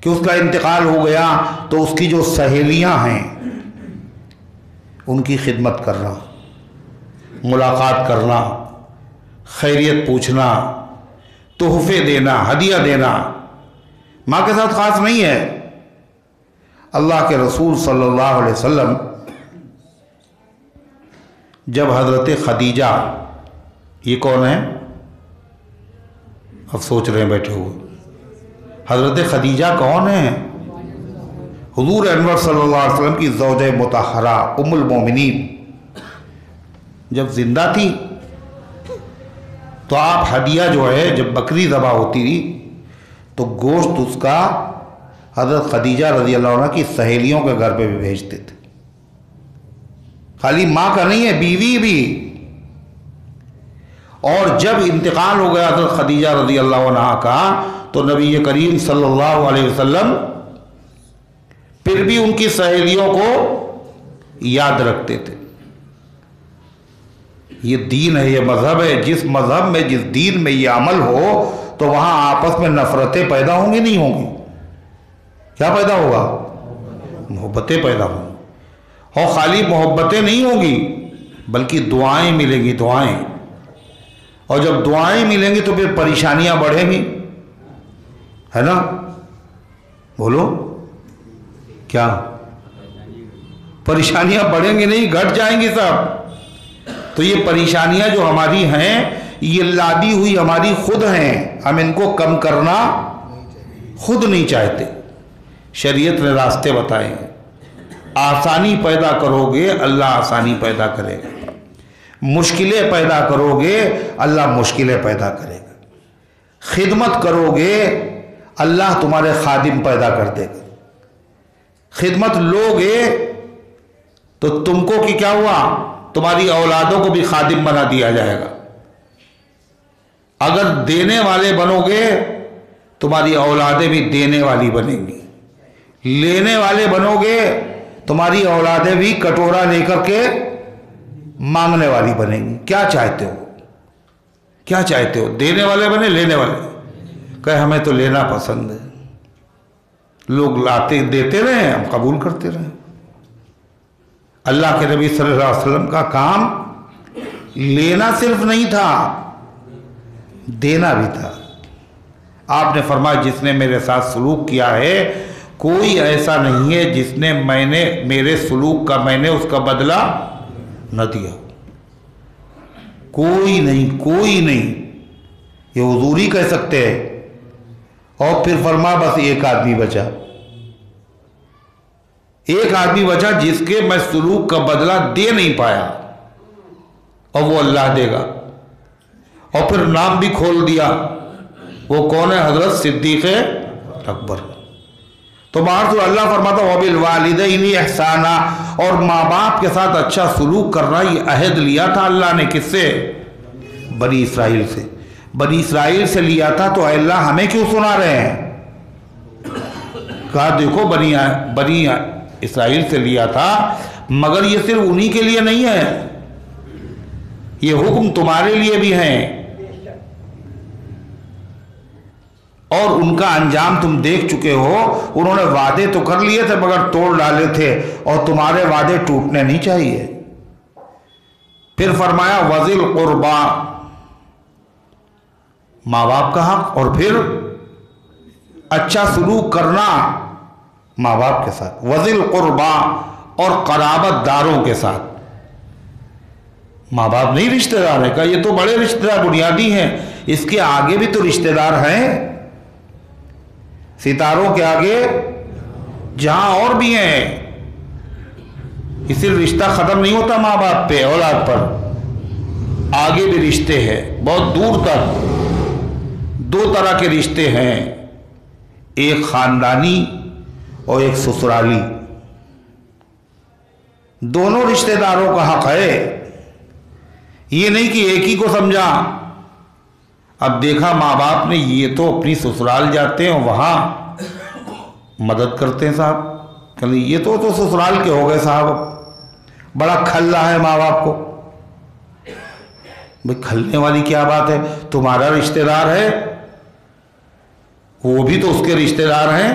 कि उसका इंतकाल हो गया तो उसकी जो सहेलियां हैं उनकी खिदमत करना, मुलाकात करना, खैरियत पूछना, तोहफे देना, हदिया देना, माँ के साथ खास नहीं है। अल्लाह के रसूल सल्लल्लाहु अलैहि वसल्लम जब हज़रत खदीजा, ये कौन है? अब सोच रहे हैं बैठे हुए, हज़रत खदीजा कौन है? हुजूर अनवर सल्लल्लाहु अलैहि वसल्लम की ज़ौजे मुतहरा उम्मुल मोमिनीन जब जिंदा थी तो आप हदिया जो है, जब बकरी ज़बा होती थी तो गोश्त उसका हज़रत खदीजा रज़ी अल्लाह अन्हा की सहेलियों के घर पे भी भेजते थे। खाली माँ का नहीं है, बीवी भी। और जब इंतकाल हो गया हज़रत खदीजा रज़ी अल्लाह अन्हा का तो नबी करीम सल्लल्लाहु अलैहि वसल्लम फिर भी उनकी सहेलियों को याद रखते थे। ये दीन है, ये मज़हब है। जिस मज़हब में, जिस दीन में ये अमल हो तो वहाँ आपस में नफ़रतें पैदा होंगी नहीं होंगी? क्या पैदा होगा? मोहब्बतें पैदा होंगी। और खाली मोहब्बतें नहीं होंगी बल्कि दुआएं मिलेंगी, दुआएं। और जब दुआएं मिलेंगी तो फिर परेशानियां बढ़ेंगी, है ना? बोलो क्या? परेशानियां बढ़ेंगी नहीं, घट जाएंगी सब। तो ये परेशानियां जो हमारी हैं ये लादी हुई हमारी खुद हैं, हम इनको कम करना खुद नहीं चाहते। शरीयत ने रास्ते बताए हैं। आसानी पैदा करोगे अल्लाह आसानी पैदा करेगा, मुश्किलें पैदा करोगे अल्लाह मुश्किलें पैदा करेगा, खिदमत करोगे अल्लाह तुम्हारे खादिम पैदा कर देगा। खिदमत लोगे तो तुमको कि क्या हुआ, तुम्हारी औलादों को भी खादिम बना दिया जाएगा। अगर देने वाले बनोगे तुम्हारी औलादें भी देने वाली बनेंगी। लेने वाले बनोगे तुम्हारी औलादें भी कटोरा लेकर के मांगने वाली बनेंगी। क्या चाहते हो? क्या चाहते हो? देने वाले बने, लेने वाले? कहे हमें तो लेना पसंद है। लोग लाते देते रहे, हम कबूल करते रहे। अल्लाह के नबी सल्लल्लाहु अलैहि वसल्लम का काम लेना सिर्फ नहीं था, देना भी था। आपने फरमाया जिसने मेरे साथ सलूक किया है कोई ऐसा नहीं है जिसने मेरे सलूक का मैंने उसका बदला न दिया। कोई नहीं, कोई नहीं। ये हुजूर ही कह सकते हैं। और फिर फरमाया बस एक आदमी बचा, एक आदमी बचा जिसके मैं सलूक का बदला दे नहीं पाया और वो अल्लाह देगा। और फिर नाम भी खोल दिया, वो कौन है? हजरत सिद्दीक़ अकबर। तो बाहर तो अल्लाह फरमाता वबिल वालिदैनि एहसाना, और माँ बाप के साथ अच्छा सलूक करना, ये अहद लिया था अल्लाह ने। किससे? बनी इसराइल से। बनी इसराइल से लिया था तो अल्लाह हमें क्यों सुना रहे हैं? कहा देखो बनी इसराइल से लिया था, मगर ये सिर्फ उन्हीं के लिए नहीं है, ये हुक्म तुम्हारे लिए भी है। और उनका अंजाम तुम देख चुके हो। उन्होंने वादे तो कर लिए थे मगर तोड़ डाले थे, और तुम्हारे वादे टूटने नहीं चाहिए। फिर फरमाया वज़िल क़ुरबा, माँ बाप का हक, और फिर अच्छा सलूक करना माँ बाप के साथ, वज़िल क़ुरबा, और क़राबतदारों के साथ। माँ बाप नहीं रिश्तेदार है का, ये तो बड़े रिश्तेदार बुनियादी हैं, इसके आगे भी तो रिश्तेदार हैं, सितारों के आगे जहां और भी हैं। इसलिए रिश्ता खत्म नहीं होता माँ बाप पे, औलाद पर, आगे भी रिश्ते हैं बहुत दूर तक। दो तरह के रिश्ते हैं, एक खानदानी और एक ससुराली। दोनों रिश्तेदारों का हक है, ये नहीं कि एक ही को समझा। अब देखा माँ बाप ने, ये तो अपनी ससुराल जाते हैं, वहाँ मदद करते हैं साहब, कहते ये तो ससुराल के हो गए साहब, बड़ा खल्ला है माँ बाप को। भाई खलने वाली क्या बात है, तुम्हारा रिश्तेदार है, वो भी तो उसके रिश्तेदार हैं,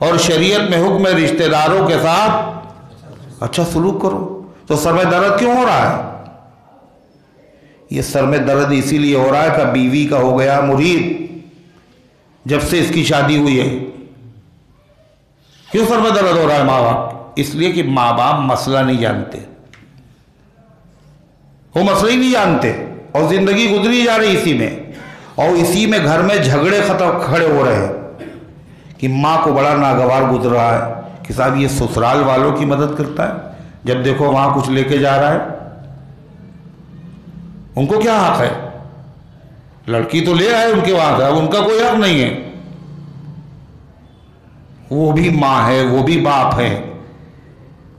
और शरीयत में हुक्म है रिश्तेदारों के साथ अच्छा सलूक करो। तो सर में दर्द क्यों हो रहा है? ये सर में दर्द इसीलिए हो रहा है कि बीवी का हो गया मुरीद जब से इसकी शादी हुई है। क्यों सर में दर्द हो रहा है माँ बाप? इसलिए कि माँ बाप मसला नहीं जानते, वो मसला ही नहीं जानते, और जिंदगी गुजरी जा रही इसी में, और इसी में घर में झगड़े खड़े हो रहे हैं कि माँ को बड़ा नागवार गुजर रहा है कि साहब ये ससुराल वालों की मदद करता है, जब देखो वहां कुछ लेके जा रहा है। उनको क्या हक है? लड़की तो ले आए उनके वहां था, उनका कोई हक नहीं है। वो भी माँ है, वो भी बाप है,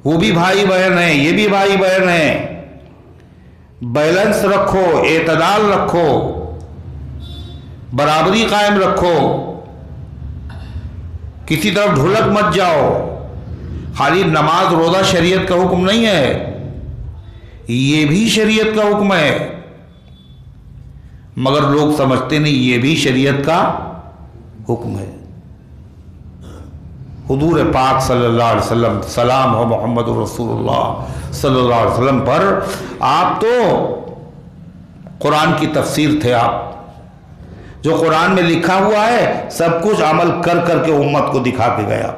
वो भी भाई बहन है, ये भी भाई बहन है। बैलेंस रखो, एतदाल रखो, बराबरी कायम रखो, किसी तरफ ढुलक मत जाओ। खाली नमाज रोजा शरीयत का हुक्म नहीं है, ये भी शरीयत का हुक्म है, मगर लोग समझते नहीं ये भी शरीयत का हुक्म है। हुजूर पाक सल्लल्लाहु अलैहि वसल्लम, सलाम हो मोहम्मद रसूलुल्लाह सल्लल्लाहु अलैहि वसल्लम पर। आप तो कुरान की तफसीर थे, आप जो कुरान में लिखा हुआ है सब कुछ अमल कर करके उम्मत को दिखा के गया।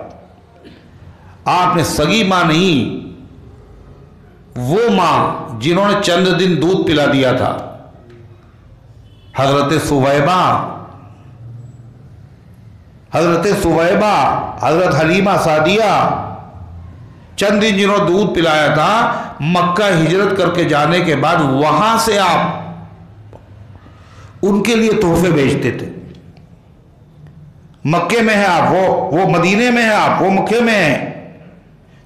आपने सगी माँ नहीं, वो माँ जिन्होंने चंद दिन दूध पिला दिया था, हजरत सुवैबा, हजरत हलीमा सादिया, चंद दिन जिन्होंने दूध पिलाया था, मक्का हिजरत करके जाने के बाद वहां से आप उनके लिए तोहफे भेजते थे। मक्के में है आप, वो मदीने में है आप, वो मक्के में है,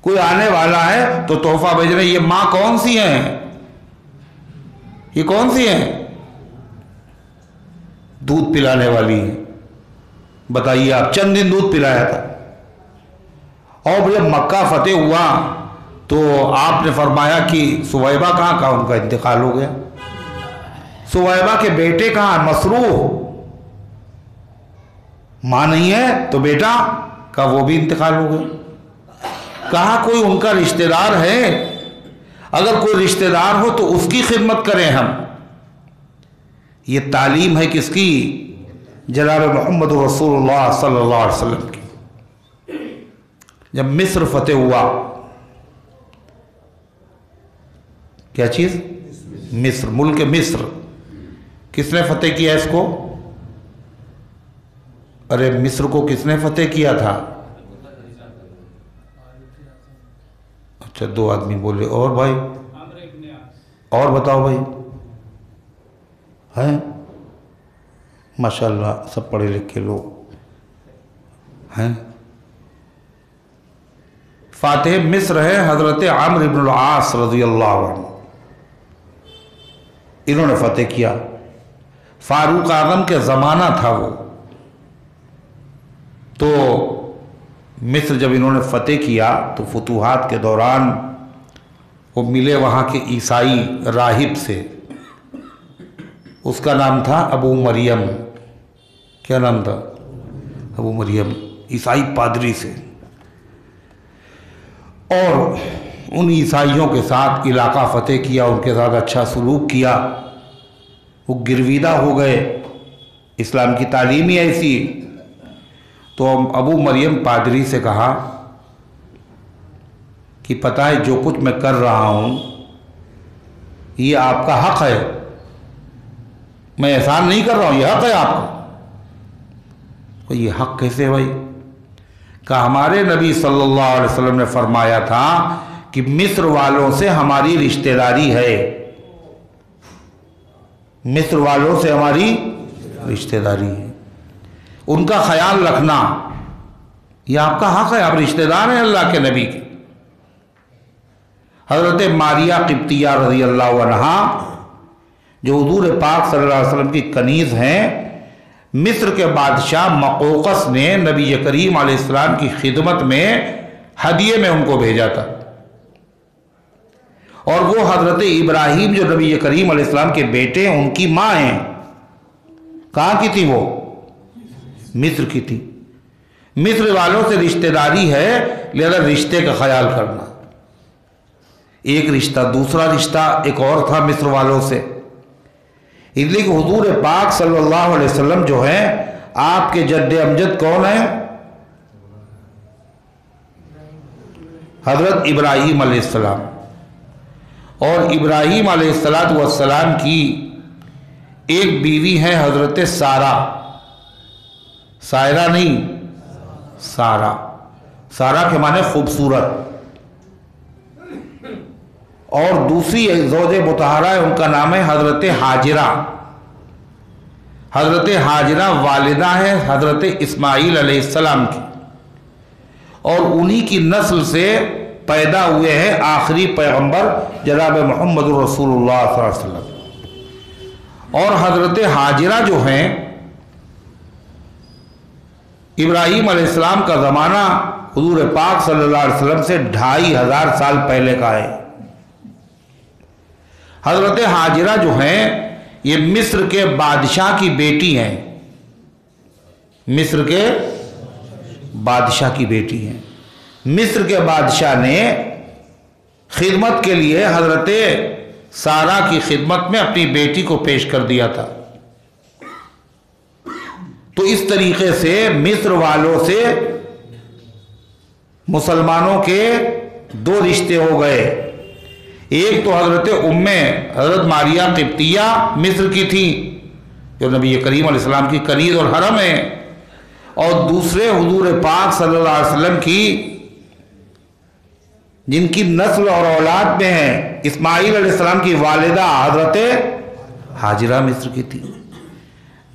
कोई आने वाला है तो तोहफा भेज रहे। ये मां कौन सी है? ये कौन सी है? दूध पिलाने वाली है। बताइए आप, चंद दिन दूध पिलाया था, और जब मक्का फतेह हुआ तो आपने फरमाया कि सुवैबा कहाँ का, उनका इंतकाल हो गया। सुवैबा के बेटे कहाँ? मसरूह, मां नहीं है तो बेटा का वो भी इंतकाल हो गया। कहा कोई उनका रिश्तेदार है? अगर कोई रिश्तेदार हो तो उसकी खिदमत करें हम। ये तालीम है किसकी? जनाब मोहम्मद रसूलुल्लाह सल्लल्लाहु अलैहि वसल्लम की। जब मिस्र फतेह हुआ, क्या चीज? मिस्र, मुल्क मिस्र। किसने फतेह किया इसको? अरे मिस्र को किसने फतेह किया था? अच्छा, दो आदमी बोले। और भाई? और बताओ भाई। हैं? माशाल्लाह, सब पढ़े लिखे लोग हैं। फातिह मिस्र है हजरत अम्र इब्न अल-आस रज़ियल्लाहु अन्हु, इन्होंने फतेह किया। फारूक आजम के ज़माना था वो। तो मिस्र जब इन्होंने फतेह किया तो फतूहात के दौरान वो मिले वहाँ के ईसाई राहिब से, उसका नाम था अबू मरियम। क्या नाम था? अबू मरियम, ईसाई पादरी से। और उन ईसाइयों के साथ इलाका फ़तेह किया, उनके साथ अच्छा सलूक किया, वो गिरविदा हो गए। इस्लाम की तालीम ही ऐसी। तो अबू मरियम पादरी से कहा कि पता है जो कुछ मैं कर रहा हूँ ये आपका हक़ है, मैं एहसान नहीं कर रहा हूँ, ये हक़ है आपका। तो ये हक़ कैसे भाई? कहा हमारे नबी सल्लल्लाहु अलैहि वसल्लम ने फरमाया था कि मिस्र वालों से हमारी रिश्तेदारी है, मिस्र वालों से हमारी रिश्तेदारी है, उनका ख्याल रखना यह आपका हक़ है, आप रिश्तेदार हैं अल्लाह के नबी के। हज़रत मारिया क़िब्तिया रज़ी अल्लाह अन्हा जो हुज़ूर पाक सल्लल्लाहु अलैहि वसल्लम की कनीज़ हैं, मिस्र के बादशाह मक़ौक़स ने नबी करीम अलैहिस्सलाम की खिदमत में हदिये में उनको भेजा था। और वो हज़रत इब्राहीम जो नबी करीम अलैहिस्सलाम के बेटे हैं उनकी माँ हैं। कहाँ की थी वो? मिस्र की थी। मिस्र वालों से रिश्तेदारी है, लिहाजा रिश्ते का ख्याल करना। एक रिश्ता, दूसरा रिश्ता एक और था मिस्र वालों से, इसलिए कि हुजूर पाक सल्लल्लाहु अलैहि वसल्लम जो है आपके जद्दे अमजद कौन है? हजरत इब्राहीम अलैहिस्सलाम। और इब्राहीम अलैहिस्सलाम की एक बीवी है हजरत सारा, सायरा नहीं, सारा। सारा के माने खूबसूरत। और दूसरी ज़ौजे मुतहरा है, उनका नाम है हजरत हाजिरा। हजरत हाजिरा वालिदा है हजरत इस्माईल अलैहिस्सलाम की, और उन्हीं की नस्ल से पैदा हुए हैं आखिरी पैगंबर जनाब मोहम्मद रसूलुल्लाह सल्लल्लाहु अलैहि वसल्लम। और हजरत हाजिरा जो हैं, इब्राहीम अलैहिस्सलाम का ज़माना हुजूर पाक सल्लल्लाहु अलैहि वसल्लम से 2500 साल पहले का है। हजरत हाजिरा जो हैं ये मिस्र के बादशाह की बेटी हैं, मिस्र के बादशाह की बेटी हैं। मिस्र के बादशाह ने खिदमत के लिए हजरत सारा की खिदमत में अपनी बेटी को पेश कर दिया था। तो इस तरीके से मिस्र वालों से मुसलमानों के दो रिश्ते हो गए। एक तो हजरत मारिया क़िब्तिया मिस्र की थी जो नबी करीम अलैहिस्सलाम की कनीज़ और हरम है, और दूसरे हुजूर पाक सल्लल्लाहु अलैहि वसल्लम की जिनकी नस्ल और औलाद में है, इस्माईल अलैहिस्सलाम की वालिदा हजरत हाजिरा मिस्र की थी।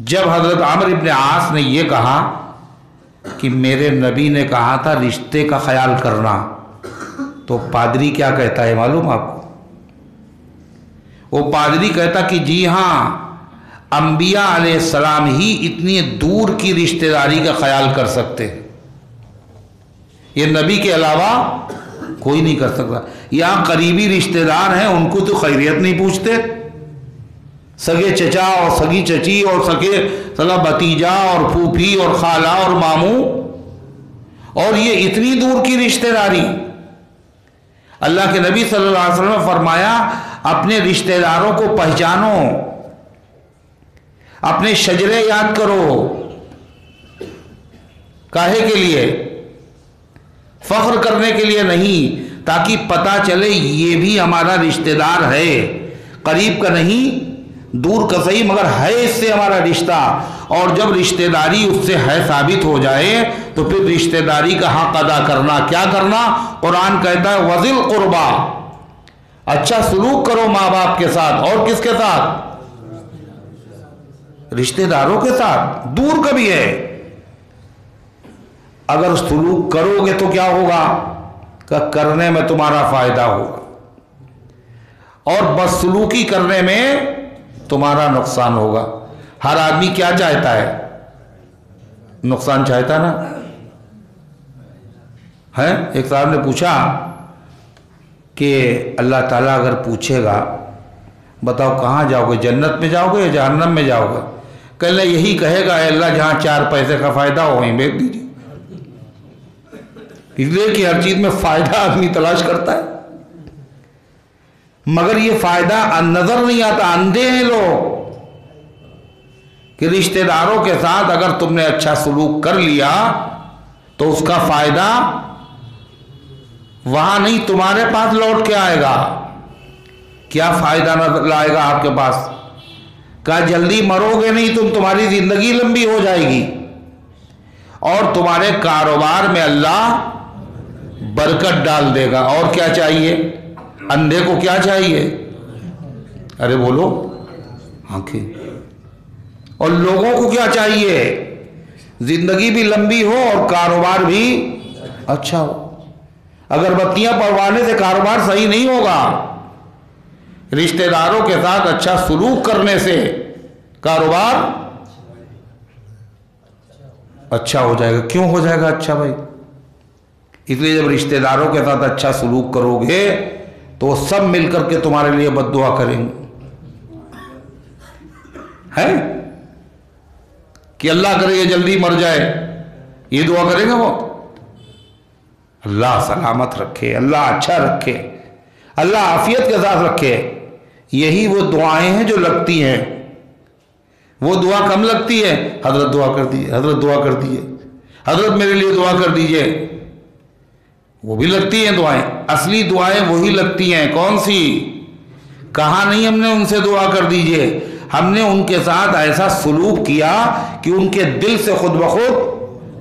जब हजरत आमिर इब्न आस ने यह कहा कि मेरे नबी ने कहा था रिश्ते का ख्याल करना, तो पादरी क्या कहता है मालूम आपको? वो पादरी कहता कि जी हाँ, अंबिया अलैहिस्सलाम ही इतनी दूर की रिश्तेदारी का ख्याल कर सकते हैं, ये नबी के अलावा कोई नहीं कर सकता। यहाँ करीबी रिश्तेदार हैं उनको तो खैरियत नहीं पूछते, सगे चचा और सगी चची और सगे सगा भतीजा और फूफी और खाला और मामू, और ये इतनी दूर की रिश्तेदारी। अल्लाह के नबी सल्लल्लाहु अलैहि वसल्लम ने फरमाया अपने रिश्तेदारों को पहचानो, अपने शजरे याद करो। काहे के लिए? फख्र करने के लिए नहीं, ताकि पता चले ये भी हमारा रिश्तेदार है, करीब का नहीं दूर का सही मगर है इससे हमारा रिश्ता। और जब रिश्तेदारी उससे है साबित हो जाए तो फिर रिश्तेदारी का हक अदा करना। क्या करना? कुरान कहता है वज़िल कुर्बा, अच्छा सलूक करो माँ बाप के साथ। और किसके साथ? रिश्तेदारों के साथ, दूर का भी है। अगर सलूक करोगे तो क्या होगा? करने में तुम्हारा फायदा होगा, और बदसलूकी करने में तुम्हारा नुकसान होगा। हर आदमी क्या चाहता है? नुकसान चाहता ना है। एक साहब ने पूछा कि अल्लाह ताला अगर पूछेगा बताओ कहाँ जाओगे, जन्नत में जाओगे या जहन्नम में जाओगे? कल यही कहेगा अल्लाह जहाँ 4 पैसे का फायदा हो वहीं भेज दीजिए। इसलिए कि हर चीज में फायदा आदमी तलाश करता है। मगर ये फायदा नजर नहीं आता, अंधे हैं लोग कि रिश्तेदारों के साथ अगर तुमने अच्छा सलूक कर लिया तो उसका फायदा वहां नहीं तुम्हारे पास लौट के आएगा। क्या फायदा न लाएगा आपके पास? क्या जल्दी मरोगे नहीं तुम, तुम्हारी जिंदगी लंबी हो जाएगी और तुम्हारे कारोबार में अल्लाह बरकत डाल देगा। और क्या चाहिए? अंधे को क्या चाहिए? अरे बोलो, आंखें। और लोगों को क्या चाहिए? जिंदगी भी लंबी हो और कारोबार भी अच्छा हो। अगरबत्तियां पड़वाने से कारोबार सही नहीं होगा, रिश्तेदारों के साथ अच्छा सलूक करने से कारोबार अच्छा हो जाएगा। क्यों हो जाएगा अच्छा भाई? इसलिए जब रिश्तेदारों के साथ अच्छा सलूक करोगे तो वो सब मिलकर के तुम्हारे लिए बद्दुआ करेंगे, है कि अल्लाह करे ये जल्दी मर जाए, ये दुआ करेंगे वो। अल्लाह सलामत रखे, अल्लाह अच्छा रखे, अल्लाह आफियत के साथ रखे। यही वो दुआएं हैं जो लगती हैं। वो दुआ कम लगती है, हजरत दुआ कर दीजिए, हजरत दुआ कर दीजिए, हजरत मेरे लिए दुआ कर दीजिए, वो भी लगती हैं दुआएं। असली दुआएं वही लगती हैं। कौन सी? कहा नहीं हमने उनसे दुआ कर दीजिए, हमने उनके साथ ऐसा सलूक किया कि उनके दिल से खुद ब खुद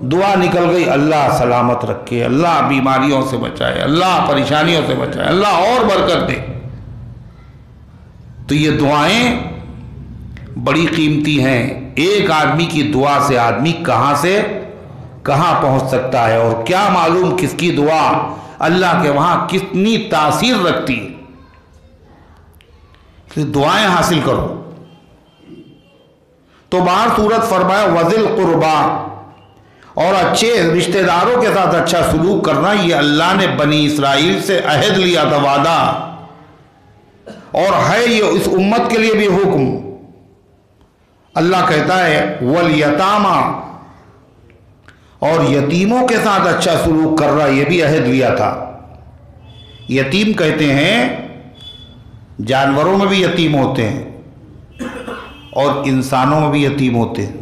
दुआ निकल गई, अल्लाह सलामत रखे, अल्लाह बीमारियों से बचाए, अल्लाह परेशानियों से बचाए, अल्लाह और बरकत दे। तो ये दुआएं बड़ी कीमती हैं। एक आदमी की दुआ से आदमी कहां से कहां पहुंच सकता है और क्या मालूम किसकी दुआ अल्लाह के वहां कितनी तासीर रखती है। तो दुआएं हासिल करो। तो बाहर सूरत फरमाया वज़िल कुर्बा, और अच्छे रिश्तेदारों के साथ अच्छा सलूक करना, ये अल्लाह ने बनी इसराइल से अहद लिया था, वादा, और है ये इस उम्मत के लिए भी हुक्म। अल्लाह कहता है वल यतामा, और यतीमों के साथ अच्छा सलूक कर रहा, ये भी अहद लिया था। यतीम कहते हैं, जानवरों में भी यतीम होते हैं और इंसानों में भी यतीम होते हैं।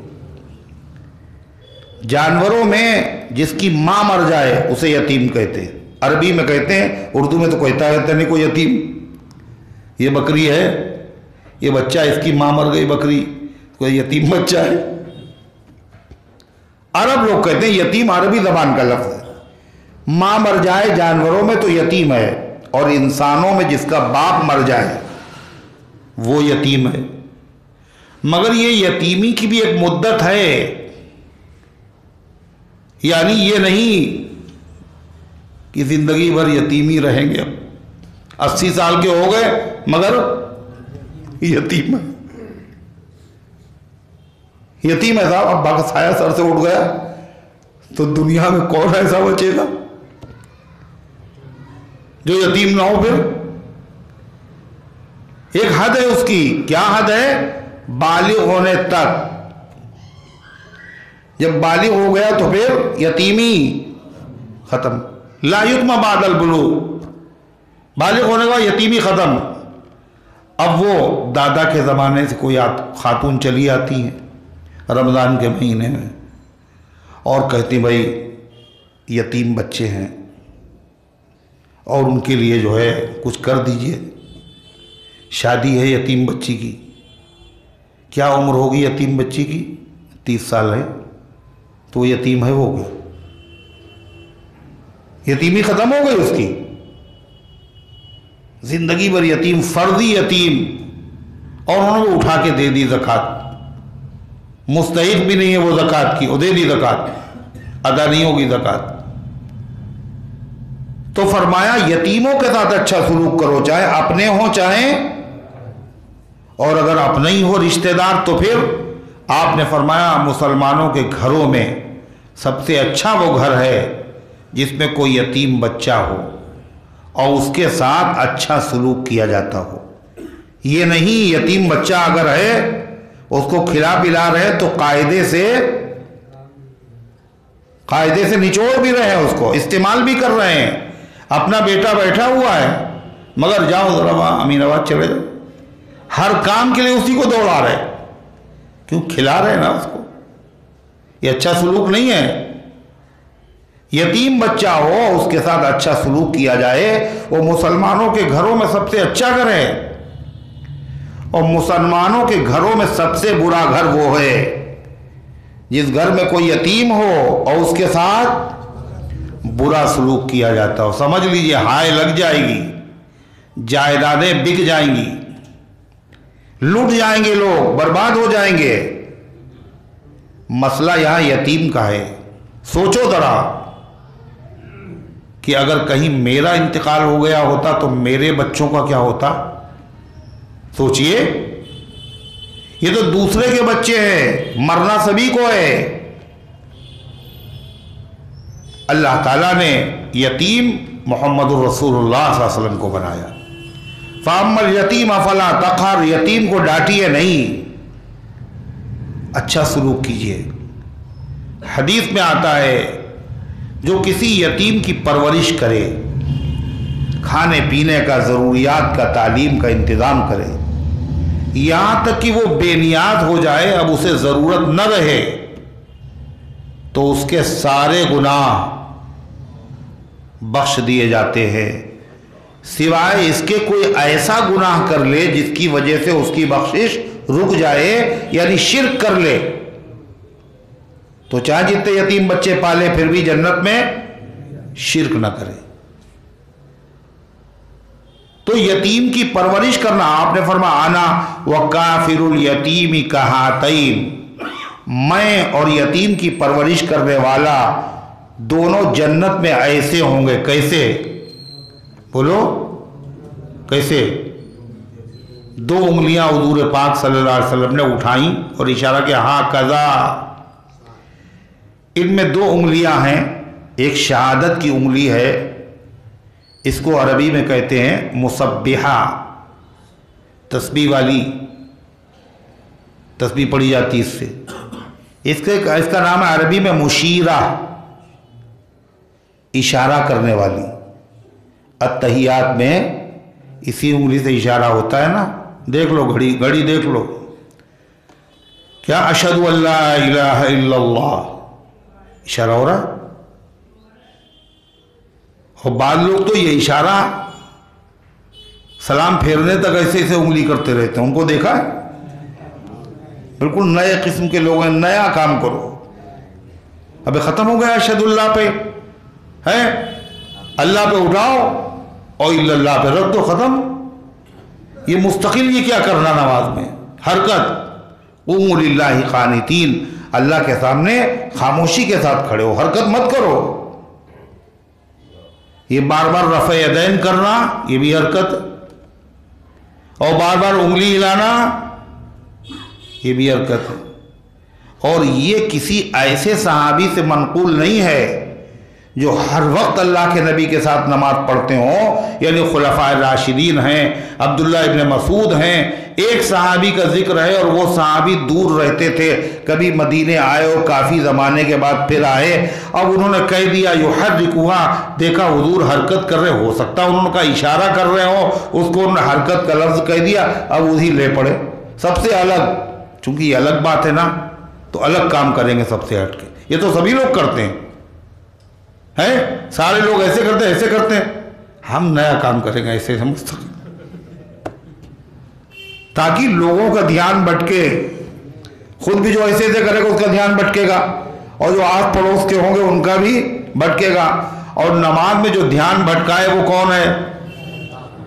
जानवरों में जिसकी मां मर जाए उसे यतीम कहते हैं, अरबी में कहते हैं, उर्दू में तो कहता नहीं कोई यतीम। ये बकरी है, ये बच्चा, इसकी मां मर गई बकरी, कोई यतीम बच्चा है। अरब लोग कहते हैं यतीम अरबी जबान का लफ्ज है। मां मर जाए जानवरों में तो यतीम है, और इंसानों में जिसका बाप मर जाए वो यतीम है। मगर ये यतीमी की भी एक मुद्दत है, यानी ये नहीं कि जिंदगी भर यतीमी रहेंगे। 80 साल के हो गए मगर यतीम है, यतीम है साहब। अब बाकी साया सर से उठ गया तो दुनिया में कौन ऐसा बचेगा जो यतीम ना हो? फिर एक हद है उसकी। क्या हद है? बालिग होने तक। जब बालिग हो गया तो फिर यतीमी खत्म। ला युत्मा बादल बुलू, बालिग होने के बाद यतीमी खत्म। अब वो दादा के ज़माने से कोई खातून चली आती हैं रमज़ान के महीने में और कहती भाई यतीम बच्चे हैं और उनके लिए जो है कुछ कर दीजिए, शादी है यतीम बच्ची की। क्या उम्र होगी यतीम बच्ची की? 30 साल है, तो यतीम है, वो हो गया, यतीमी खत्म हो गई उसकी। जिंदगी भर यतीम, फर्जी यतीम, और उन्होंने उठा के दे दी ज़कात। मुस्तहिक भी नहीं है वो ज़कात की, वो दे दी ज़कात, अदा नहीं होगी ज़कात। तो फरमाया यतीमों के साथ अच्छा सलूक करो, चाहे अपने हो चाहे, और अगर अपने ही हो रिश्तेदार तो फिर आपने फरमाया मुसलमानों के घरों में सबसे अच्छा वो घर है जिसमें कोई यतीम बच्चा हो और उसके साथ अच्छा सलूक किया जाता हो। ये नहीं यतीम बच्चा अगर है उसको खिला पिला रहे तो कायदे से निचोड़ भी रहे हैं, उसको इस्तेमाल भी कर रहे हैं। अपना बेटा बैठा हुआ है मगर जाओ ज़रा वहाँ अमीनाबाद चले जाओ, हर काम के लिए उसी को दौड़ा रहे, क्यों? खिला रहे ना उसको। ये अच्छा सलूक नहीं है। यतीम बच्चा हो उसके साथ अच्छा सलूक किया जाए। वो मुसलमानों के घरों में सबसे अच्छा घर है, और मुसलमानों के घरों में सबसे बुरा घर वो है जिस घर में कोई यतीम हो और उसके साथ बुरा सलूक किया जाता हो। समझ लीजिए हाय लग जाएगी, जायदादें बिक जाएंगी, लूट जाएंगे लोग, बर्बाद हो जाएंगे। मसला यहां यतीम का है। सोचो जरा कि अगर कहीं मेरा इंतकाल हो गया होता तो मेरे बच्चों का क्या होता। सोचिए, ये तो दूसरे के बच्चे हैं, मरना सभी को है। अल्लाह ताला ने यतीम मोहम्मदुर रसूलुल्लाह सल्लल्लाहु अलैहि वसल्लम को बनाया। फाम्मल यतीम फला तक़हर, यतीम को डांटिए नहीं, अच्छा सलूक कीजिए। हदीस में आता है जो किसी यतीम की परवरिश करे, खाने पीने का, ज़रूरियात का, तालीम का इंतज़ाम करे, यहाँ तक कि वो बेनियाज हो जाए, अब उसे ज़रूरत न रहे, तो उसके सारे गुनाह बख्श दिए जाते हैं, सिवाय इसके कोई ऐसा गुनाह कर ले जिसकी वजह से उसकी बख्शिश रुक जाए, यानी शिर्क कर ले। तो चाहे जितने यतीम बच्चे पाले फिर भी जन्नत में शिर्क न करे। तो यतीम की परवरिश करना, आपने फरमाया आना व काफिरुल यतीमी कहातैन, मैं और यतीम की परवरिश करने वाला दोनों जन्नत में ऐसे होंगे। कैसे? बोलो कैसे? दो उंगलियां हुजूर पाक सल्लल्लाहु अलैहि वसल्लम ने उठाई और इशारा किया, हाँ कज़ा। इनमें दो उंगलियां हैं, एक शहादत की उंगली है, इसको अरबी में कहते हैं मुसब्बिहा, तस्बीह वाली, तस्बीह पढ़ी जाती इससे। इसका नाम है अरबी में मुशीरा, इशारा करने वाली। अत्तहियात में इसी उंगली से इशारा होता है ना, देख लो घड़ी घड़ी देख लो, क्या अशहदु अल्ला इलाहा इल्लल्लाह इशारा हो रहा। और बाद लोग तो ये इशारा सलाम फेरने तक ऐसे ऐसे उंगली करते रहते हैं, उनको देखा है? बिल्कुल नए किस्म के लोग हैं, नया काम करो। अबे खत्म हो गया अशहदुल्लाह पे, है अल्लाह पे उठाओ और इल्लल्लाह पे रख दो, खत्म। ये मुस्तकिल ये क्या करना नमाज में, हरकत। क़ूमू लिल्लाहि क़ानितीन, अल्लाह के सामने खामोशी के साथ खड़े हो, हरकत मत करो। ये बार बार रफ़े यदैन करना, ये भी हरकत, और बार बार उंगली हिलाना, ये भी हरकत है। और ये किसी ऐसे सहाबी से मनकूल नहीं है जो हर वक्त अल्लाह के नबी के साथ नमाज पढ़ते हों, यानी खुलफाए राशिदीन हैं, अब्दुल्ला इब्न मसूद हैं। एक सहाबी का जिक्र है और वो सहाबी दूर रहते थे, कभी मदीने आए और काफ़ी ज़माने के बाद फिर आए। अब उन्होंने कह दिया युहर्रिकुहा, देखा हुजूर हरकत कर रहे, हो सकता है उन्होंने कहा इशारा कर रहे हो, उसको उन्होंने हरकत का लफ्ज़ कह दिया, अब उसी ले पड़े सबसे अलग। चूँकि ये अलग बात है ना, तो अलग काम करेंगे सबसे हट के। ये तो सभी लोग करते हैं, सारे लोग ऐसे करते हैं, ऐसे करते हैं, हम नया काम करेंगे ऐसे समझते, ताकि लोगों का ध्यान भटके। खुद भी जो ऐसे ऐसे करेगा उसका ध्यान भटकेगा, और जो आस पड़ोस के होंगे उनका भी भटकेगा। और नमाज में जो ध्यान भटकाए वो कौन है?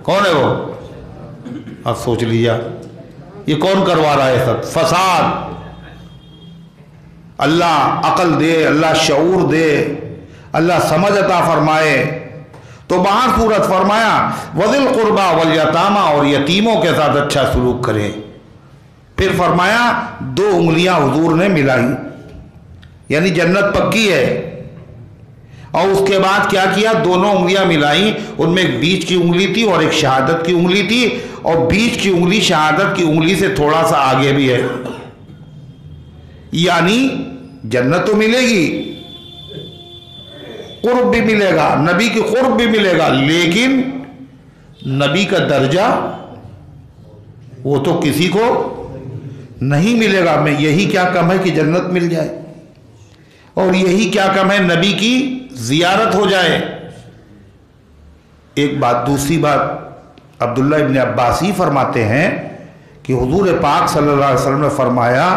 कौन है वो? अब सोच लीजिए, ये कौन करवा रहा है सब फसाद? अल्लाह अकल दे, अल्लाह शऊर दे, अल्लाह समझ अता फरमाए। तो बाहर सूरत फरमाया वज़िल कुर्बा वल यतामा, और यतीमों के साथ अच्छा सलूक करें। फिर फरमाया दो उंगलियां हुजूर ने मिलाई, यानी जन्नत पक्की है। और उसके बाद क्या किया? दोनों उंगलियां मिलाई, उनमें एक बीच की उंगली थी और एक शहादत की उंगली थी, और बीच की उंगली शहादत की उंगली से थोड़ा सा आगे भी है, यानी जन्नत तो मिलेगी, कुर्ब भी मिलेगा, नबी की कुर्ब भी मिलेगा, लेकिन नबी का दर्जा वो तो किसी को नहीं मिलेगा। मैं यही क्या कम है कि जन्नत मिल जाए, और यही क्या कम है नबी की जियारत हो जाए। एक बात। दूसरी बात, अब्दुल्ला इब्न अब्बास ही फरमाते हैं कि हुजूर पाक सल्लल्लाहु अलैहि वसल्लम ने फरमाया,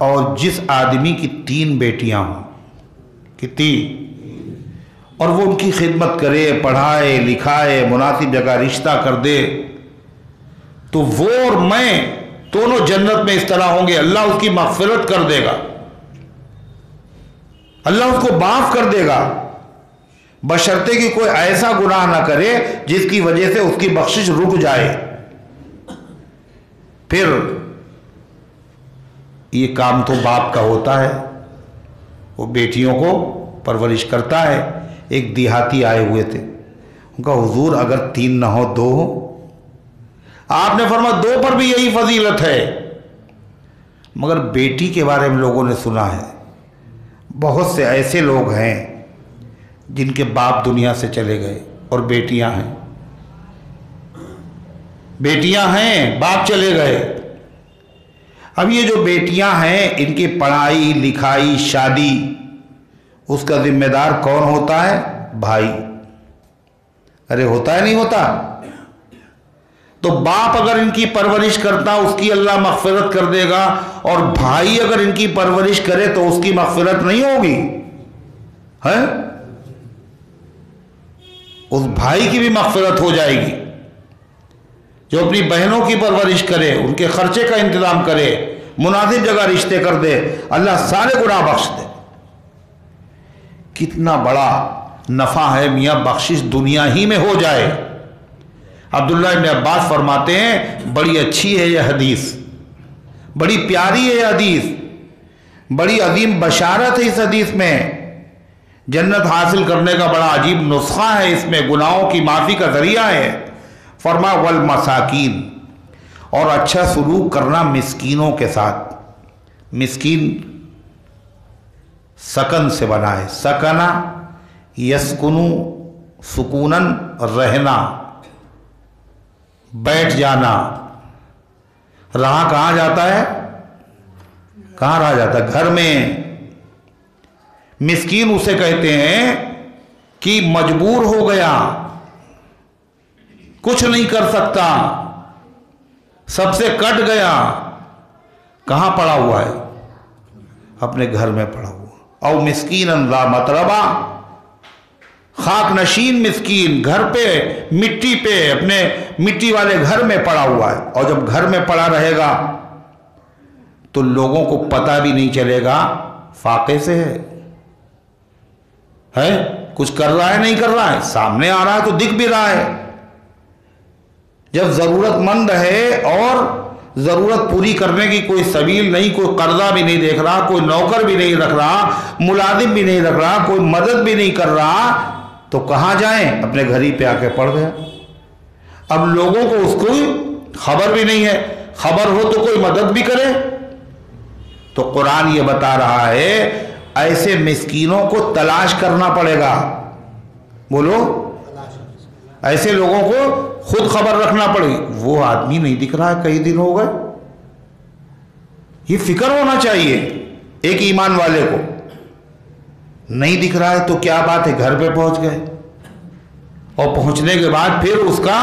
और जिस आदमी की 3 बेटियां हों, कितनी, और वो उनकी खिदमत करे, पढ़ाए लिखाए, मुनासिब जगह रिश्ता कर दे, तो वो और मैं दोनों जन्नत में इस तरह होंगे, अल्लाह उसकी मग़फ़िरत कर देगा, अल्लाह उसको माफ़ कर देगा, बशर्ते कि कोई ऐसा गुनाह ना करे जिसकी वजह से उसकी बख्शिश रुक जाए। फिर ये काम तो बाप का होता है, वो बेटियों को परवरिश करता है। एक देहाती आए हुए थे, उनका हुजूर अगर 3 ना हो 2 हो। आपने फरमाया 2 पर भी यही फजीलत है, मगर बेटी के बारे में लोगों ने सुना है, बहुत से ऐसे लोग हैं जिनके बाप दुनिया से चले गए और बेटियां हैं, बेटियां हैं, बाप चले गए। अब ये जो बेटियां हैं, इनकी पढ़ाई लिखाई शादी, उसका जिम्मेदार कौन होता है? भाई। अरे होता है नहीं होता? तो बाप अगर इनकी परवरिश करता, उसकी अल्लाह मग़फ़िरत कर देगा, और भाई अगर इनकी परवरिश करे तो उसकी मग़फ़िरत नहीं होगी है? उस भाई की भी मग़फ़िरत हो जाएगी जो अपनी बहनों की परवरिश करे, उनके खर्चे का इंतजाम करे, मुनासिब जगह रिश्ते कर दे, अल्लाह सारे गुनाह बख्श दे। कितना बड़ा नफ़ा है मियाँ, बख्शिश दुनिया ही में हो जाए। अब्दुल्ला इब्न अब्बास फरमाते हैं, बड़ी अच्छी है यह हदीस, बड़ी प्यारी है यह हदीस, बड़ी अजीम बशारत है इस हदीस में। जन्नत हासिल करने का बड़ा अजीब नुस्खा है इसमें, गुनाहों की माफ़ी का ज़रिया है। फरमा वल मसाकीन, और अच्छा सलूक करना मिस्कीनों के साथ। मिस्कीन सकन से बना है, सकना यस्कुनु सुकूनन, रहना, बैठ जाना। रहा कहाँ जाता है? कहाँ रहा जाता है? घर में। मिस्कीन उसे कहते हैं कि मजबूर हो गया, कुछ नहीं कर सकता, सबसे कट गया। कहाँ पड़ा हुआ है? अपने घर में पड़ा हुआ। और मिस्कीन ला मतरबा, खाक नशीन मिस्कीन, घर पे, मिट्टी पे, अपने मिट्टी वाले घर में पड़ा हुआ है। और जब घर में पड़ा रहेगा तो लोगों को पता भी नहीं चलेगा फाके से है कुछ कर रहा है नहीं कर रहा है, सामने आ रहा है तो दिख भी रहा है। जब जरूरतमंद है और जरूरत पूरी करने की कोई सबील नहीं, कोई कर्जा भी नहीं देख रहा, कोई नौकर भी नहीं रख रहा, मुलाजिम भी नहीं रख रहा, कोई मदद भी नहीं कर रहा, तो कहाँ जाएं? अपने घर ही पे आके पड़ गया। अब लोगों को उसको खबर भी नहीं है, खबर हो तो कोई मदद भी करे। तो कुरान ये बता रहा है ऐसे मिस्कीनों को तलाश करना पड़ेगा। बोलो, ऐसे लोगों को खुद खबर रखना पड़ेगी। वो आदमी नहीं दिख रहा है, कई दिन हो गए, ये फिक्र होना चाहिए एक ईमान वाले को। नहीं दिख रहा है तो क्या बात है, घर पे पहुंच गए, और पहुंचने के बाद फिर उसका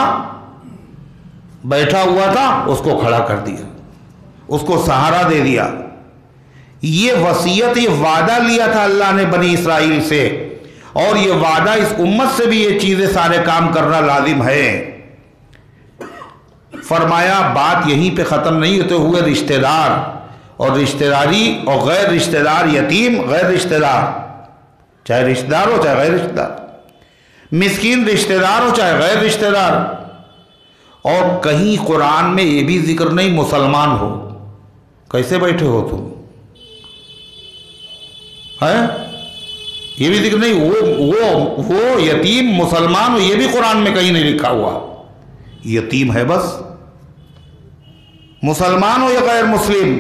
बैठा हुआ था उसको खड़ा कर दिया, उसको सहारा दे दिया। ये वसीयत, ये वादा लिया था अल्लाह ने बनी इसराइल से, और ये वादा इस उम्मत से भी ये चीजें सारे काम करना लाजिम है। फरमाया बात यहीं पे ख़त्म नहीं होते हुए रिश्तेदार और रिश्तेदारी और गैर रिश्तेदार, यतीम गैर रिश्तेदार, चाहे रिश्तेदार हो चाहे गैर रिश्तेदार, मिस्कीन रिश्तेदार हो चाहे गैर रिश्तेदार। और कहीं कुरान में ये भी जिक्र नहीं मुसलमान हो। कैसे बैठे हो तुम, है? ये भी जिक्र नहीं। वो यतीम मुसलमान हो, ये भी कुरान में कहीं नहीं लिखा हुआ। यतीम है बस, मुसलमान हो या गैर मुस्लिम,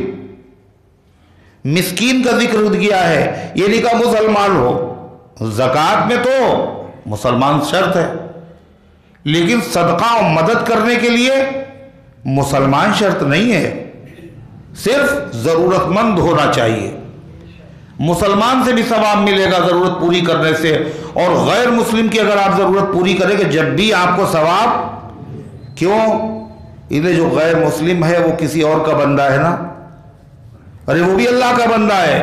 मिस्कीन का जिक्र किया है, ये लिखा मुसलमान हो। ज़कात में तो मुसलमान शर्त है, लेकिन सदका और मदद करने के लिए मुसलमान शर्त नहीं है, सिर्फ ज़रूरतमंद होना चाहिए। मुसलमान से भी सवाब मिलेगा ज़रूरत पूरी करने से, और गैर मुस्लिम की अगर आप ज़रूरत पूरी करेंगे जब भी आपको सवाब। क्यों? इन्हें जो गैर मुस्लिम है वो किसी और का बंदा है ना, अरे वो भी अल्लाह का बंदा है,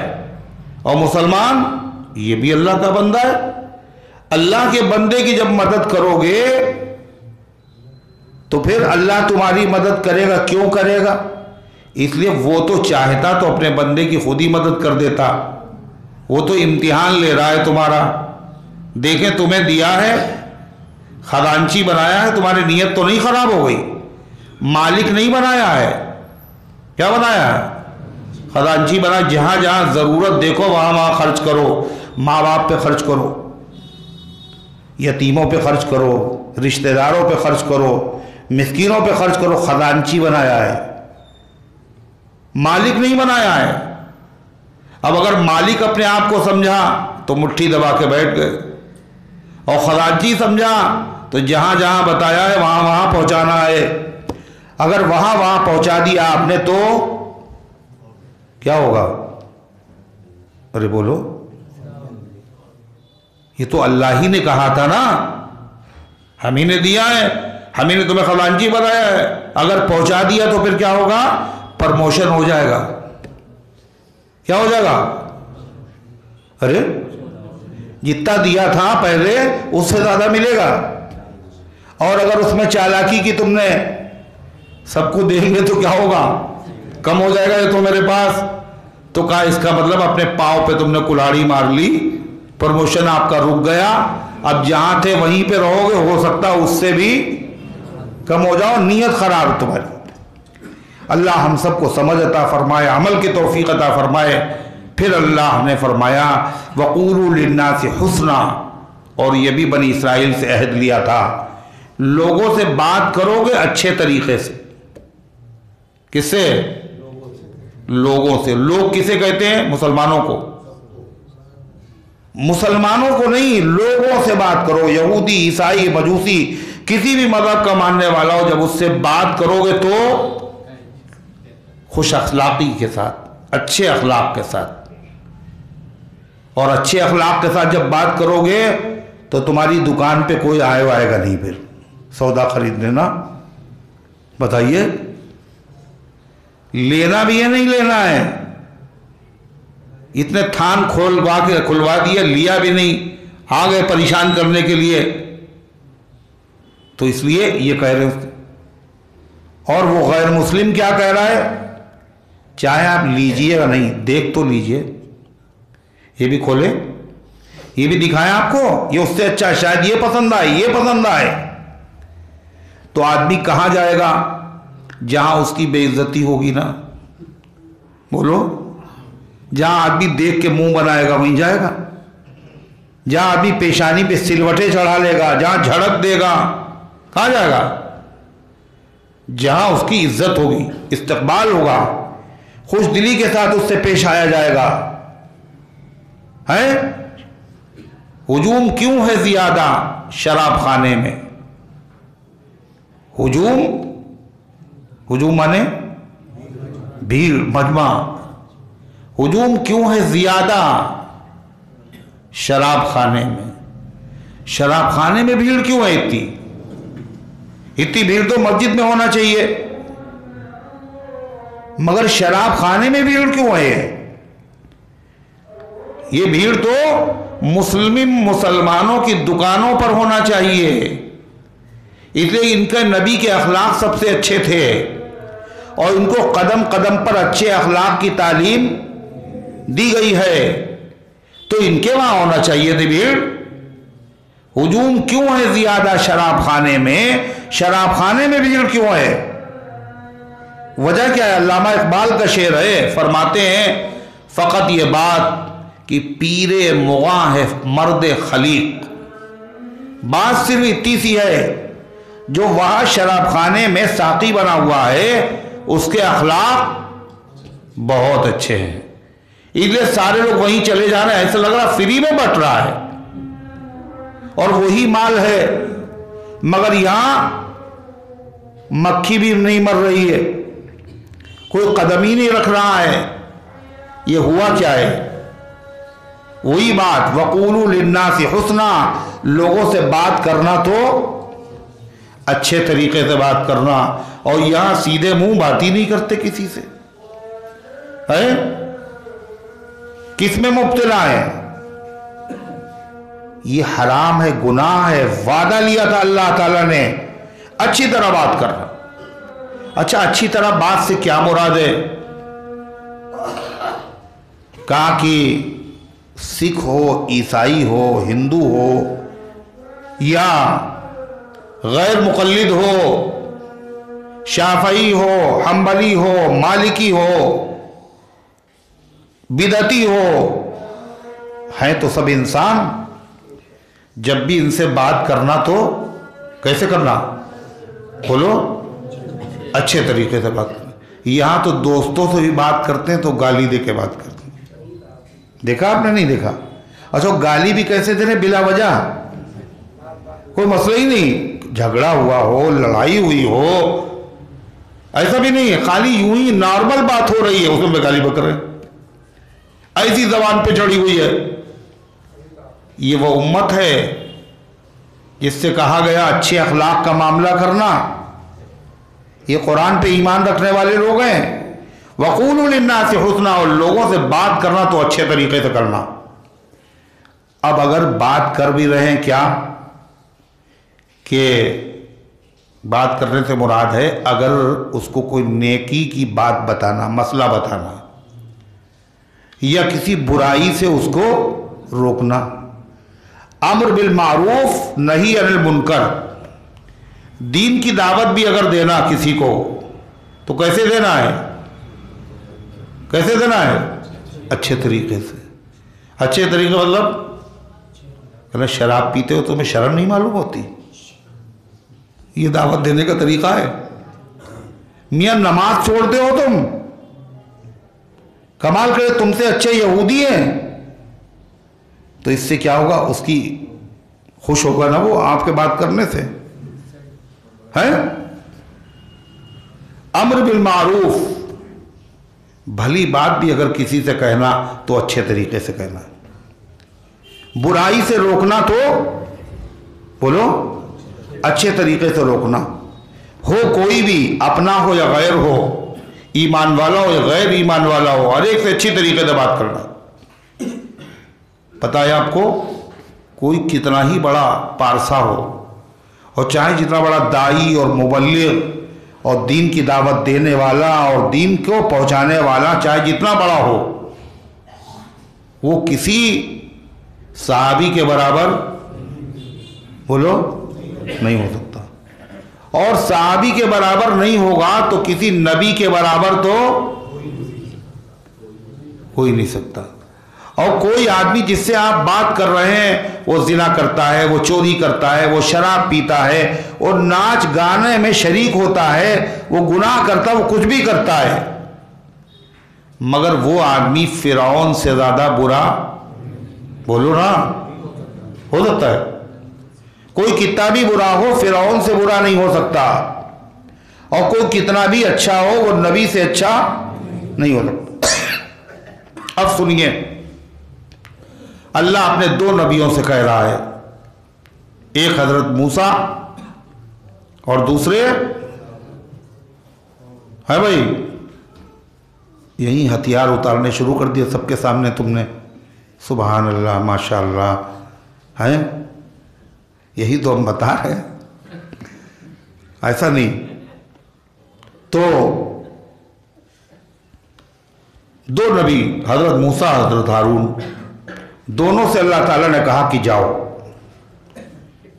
और मुसलमान ये भी अल्लाह का बंदा है। अल्लाह के बंदे की जब मदद करोगे तो फिर अल्लाह तुम्हारी मदद करेगा। क्यों करेगा? इसलिए वो तो चाहता तो अपने बंदे की खुद ही मदद कर देता, वो तो इम्तिहान ले रहा है तुम्हारा। देखें तुम्हें दिया है, खजांची बनाया है, तुम्हारी नीयत तो नहीं खराब हो गई। मालिक नहीं बनाया है, क्या बनाया है? खजांची बना। जहां जहां जरूरत देखो वहां वहां खर्च करो। माँ बाप पे खर्च करो, यतीमों पे खर्च करो, रिश्तेदारों पे खर्च करो, मिस्कीनों पे खर्च करो। खजांची बनाया है, मालिक नहीं बनाया है। अब अगर मालिक अपने आप को समझा तो मुट्ठी दबा के बैठ गए, और खजांची समझा तो जहां जहां बताया है वहां वहां पहुंचाना है। अगर वहां वहां पहुंचा दिया आपने तो क्या होगा? अरे बोलो, ये तो अल्लाह ही ने कहा था ना, हम ही ने दिया है, हम ही ने तुम्हें खजांची बनाया है। अगर पहुंचा दिया तो फिर क्या होगा? प्रमोशन हो जाएगा। क्या हो जाएगा? अरे जितना दिया था पहले उससे ज्यादा मिलेगा। और अगर उसमें चालाकी की तुमने सबको देंगे तो क्या होगा? कम हो जाएगा। ये तो मेरे पास तो कहा, इसका मतलब अपने पाँव पे तुमने कुल्हाड़ी मार ली, प्रमोशन आपका रुक गया। अब जहां थे वहीं पे रहोगे, हो सकता है उससे भी कम हो जाओ। नीयत खराब है तुम्हारी। अल्लाह हम सबको समझ अता फरमाए, अमल की तौफीक अता फरमाए। फिर अल्लाह ने फरमाया वक़ूलू लिन्नासि हुस्ना, और ये भी बनी इसराइल से अहद लिया था, लोगों से बात करोगे अच्छे तरीके से। किससे? लोगों से। लोग किसे कहते हैं? मुसलमानों को। मुसलमानों को नहीं, लोगों से बात करो। यहूदी, ईसाई, मजूसी, किसी भी मजहब का मानने वाला हो, जब उससे बात करोगे तो खुश अखलाकी के साथ, अच्छे अखलाक के साथ। और अच्छे अखलाक के साथ जब बात करोगे तो तुम्हारी दुकान पे कोई आएगा नहीं फिर सौदा खरीदने ना। बताइए, लेना भी है नहीं लेना है? इतने थान खुलवा दिए, लिया भी नहीं, आ गए परेशान करने के लिए। तो इसलिए ये कह रहे हैं। और वो गैर मुस्लिम क्या कह रहा है? चाहे आप लीजिएगा नहीं, देख तो लीजिए, ये भी खोले, ये भी दिखाएं आपको, ये उससे अच्छा, शायद ये पसंद आए, ये पसंद आए। तो आदमी कहां जाएगा? जहां उसकी बेइज्जती होगी ना। बोलो, जहां आदमी देख के मुंह बनाएगा वहीं जाएगा। जहां आदमी पेशानी पे सिलवटें चढ़ा लेगा, जहां झड़क देगा, कहां जाएगा? जहां उसकी इज्जत होगी, इस्तकबाल होगा, खुश दिली के साथ उससे पेश आया जाएगा। है? हुजूम क्यों है ज्यादा शराब खाने में? हुजूम माने भीड़, मजमा। हुजूम क्यों है ज्यादा शराब खाने में? शराब खाने में भीड़ क्यों है इतनी? इतनी भीड़ तो मस्जिद में होना चाहिए, मगर शराब खाने में भीड़ क्यों है? ये भीड़ तो मुसलमानों की दुकानों पर होना चाहिए। इसलिए इनके नबी के अखलाक सबसे अच्छे थे, और इनको कदम कदम पर अच्छे अखलाक की तालीम दी गई है, तो इनके वहां होना चाहिए थी भीड़। हुजूम क्यों है ज्यादा शराब खाने में? शराब खाने में भीड़ क्यों है? वजह क्या है? अल्लामा इकबाल का शेर है, फरमाते हैं फ़कत ये बात कि पीरे मुगा है मर्द खलीक। बात सिर्फ इतनी सी है, जो वहां शराब खाने में साकी बना हुआ है उसके अखलाक बहुत अच्छे हैं, इसलिए सारे लोग वहीं चले जा रहे हैं। ऐसा लग रहा फ्री में बट रहा है, और वही माल है, मगर यहां मक्खी भी नहीं मर रही है, कोई कदम ही नहीं रख रहा है। ये हुआ क्या है? वही बात, वक़ूलू लिन्नासी हुस्ना, लोगों से बात करना तो अच्छे तरीके से बात करना, और यहां सीधे मुंह बात ही नहीं करते किसी से। है किस में मुब्तला है? ये हराम है, गुनाह है। वादा लिया था अल्लाह ताला ने अच्छी तरह बात करना। अच्छा, अच्छी तरह बात से क्या मुराद है? कहा कि सिख हो, ईसाई हो, हिंदू हो, या गैर मुक़ल्लिद हो, शाफ़ई हो, हम्बली हो, मालिकी हो, बिदती हो, हैं तो सब इंसान। जब भी इनसे बात करना तो कैसे करना? बोलो, अच्छे तरीके से बात करना। यहां तो दोस्तों से भी बात करते हैं तो गाली दे के बात करते हैं। देखा आपने? नहीं देखा? अच्छा, गाली भी कैसे दे रहे? बिला वजह, कोई मसला ही नहीं, झगड़ा हुआ हो, लड़ाई हुई हो, ऐसा भी नहीं है, खाली यूं ही नॉर्मल बात हो रही है, उसमें गाली बक रहे, ऐसी जबान पे चढ़ी हुई है। ये वो उम्मत है जिससे कहा गया अच्छे अखलाक का मामला करना। ये कुरान पे ईमान रखने वाले लोग हैं। वक़ूलू लिन्नासी हुस्ना, और लोगों से बात करना तो अच्छे तरीके से करना। अब अगर बात कर भी रहे हैं, क्या कि बात करने से मुराद है अगर उसको कोई नेकी की बात बताना, मसला बताना, या किसी बुराई से उसको रोकना, अम्र बिल मारूफ नही अनिल मुनकर, दीन की दावत भी अगर देना किसी को तो कैसे देना है? कैसे देना है? अच्छे तरीके से। अच्छे तरीके मतलब कहना शराब पीते हो तुम्हें शर्म नहीं मालूम होती? ये दावत देने का तरीका है। मियां नमाज छोड़ते हो तुम, कमाल करे तुमसे अच्छे यहूदी हैं, तो इससे क्या होगा? उसकी खुश होगा ना वो आपके बात करने से, है? अम्र बिल मारूफ, भली बात भी अगर किसी से कहना तो अच्छे तरीके से कहना। बुराई से रोकना तो बोलो अच्छे तरीके से रोकना। हो कोई भी, अपना हो या गैर हो, ईमान वाला हो या गैर ईमान वाला हो, हर एक से अच्छी तरीके से बात करना। पता है आपको, कोई कितना ही बड़ा पारसा हो, और चाहे जितना बड़ा दाई और मुबल्लिग और दीन की दावत देने वाला और दीन को पहुंचाने वाला चाहे जितना बड़ा हो, वो किसी सहाबी के बराबर बोलो नहीं हो सकता, और सहाबी के बराबर नहीं होगा तो किसी नबी के बराबर तो हो ही नहीं सकता। और कोई आदमी जिससे आप बात कर रहे हैं वो जिना करता है, वो चोरी करता है, वो शराब पीता है, वो नाच गाने में शरीक होता है, वो गुनाह करता है, वो कुछ भी करता है, मगर वो आदमी फिरौन से ज्यादा बुरा बोलो ना हो सकता है? कोई कितना भी बुरा हो फिरौन से बुरा नहीं हो सकता, और कोई कितना भी अच्छा हो वो नबी से अच्छा नहीं हो सकता। अब सुनिए, अल्लाह अपने दो नबियों से कह रहा है, एक हजरत मूसा और दूसरे है भाई, यही हथियार उतारने शुरू कर दिए सबके सामने तुमने। सुभान अल्लाह, माशा अल्लाह, है यही तो हम बता रहे हैं, ऐसा नहीं। तो दो नबी, हजरत मूसा, हजरत हारून, दोनों से अल्लाह ताला ने कहा कि जाओ,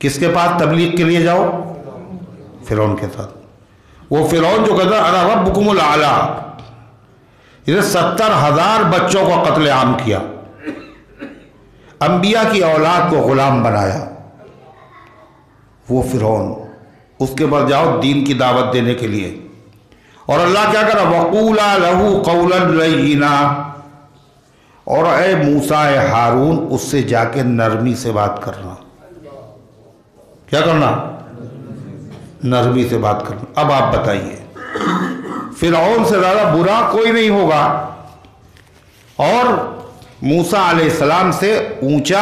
किसके पास तबलीग के लिए जाओ? फिरौन के साथ। वो फिरौन जो कहता अना रब्बुकुमुल आला, इसे 70,000 बच्चों को कत्ले आम किया, अंबिया की औलाद को गुलाम बनाया, वो फिरौन। उसके बाद जाओ दीन की दावत देने के लिए, और अल्लाह क्या करा? वक़ूला लहू क़ौलन लय्यिना, और ए मूसा ए हारून उससे जाके नरमी से बात करना। क्या करना? नरमी से बात करना। अब आप बताइए, फिरौन से ज़्यादा बुरा कोई नहीं होगा और मूसा अलैहिस्सलाम से ऊंचा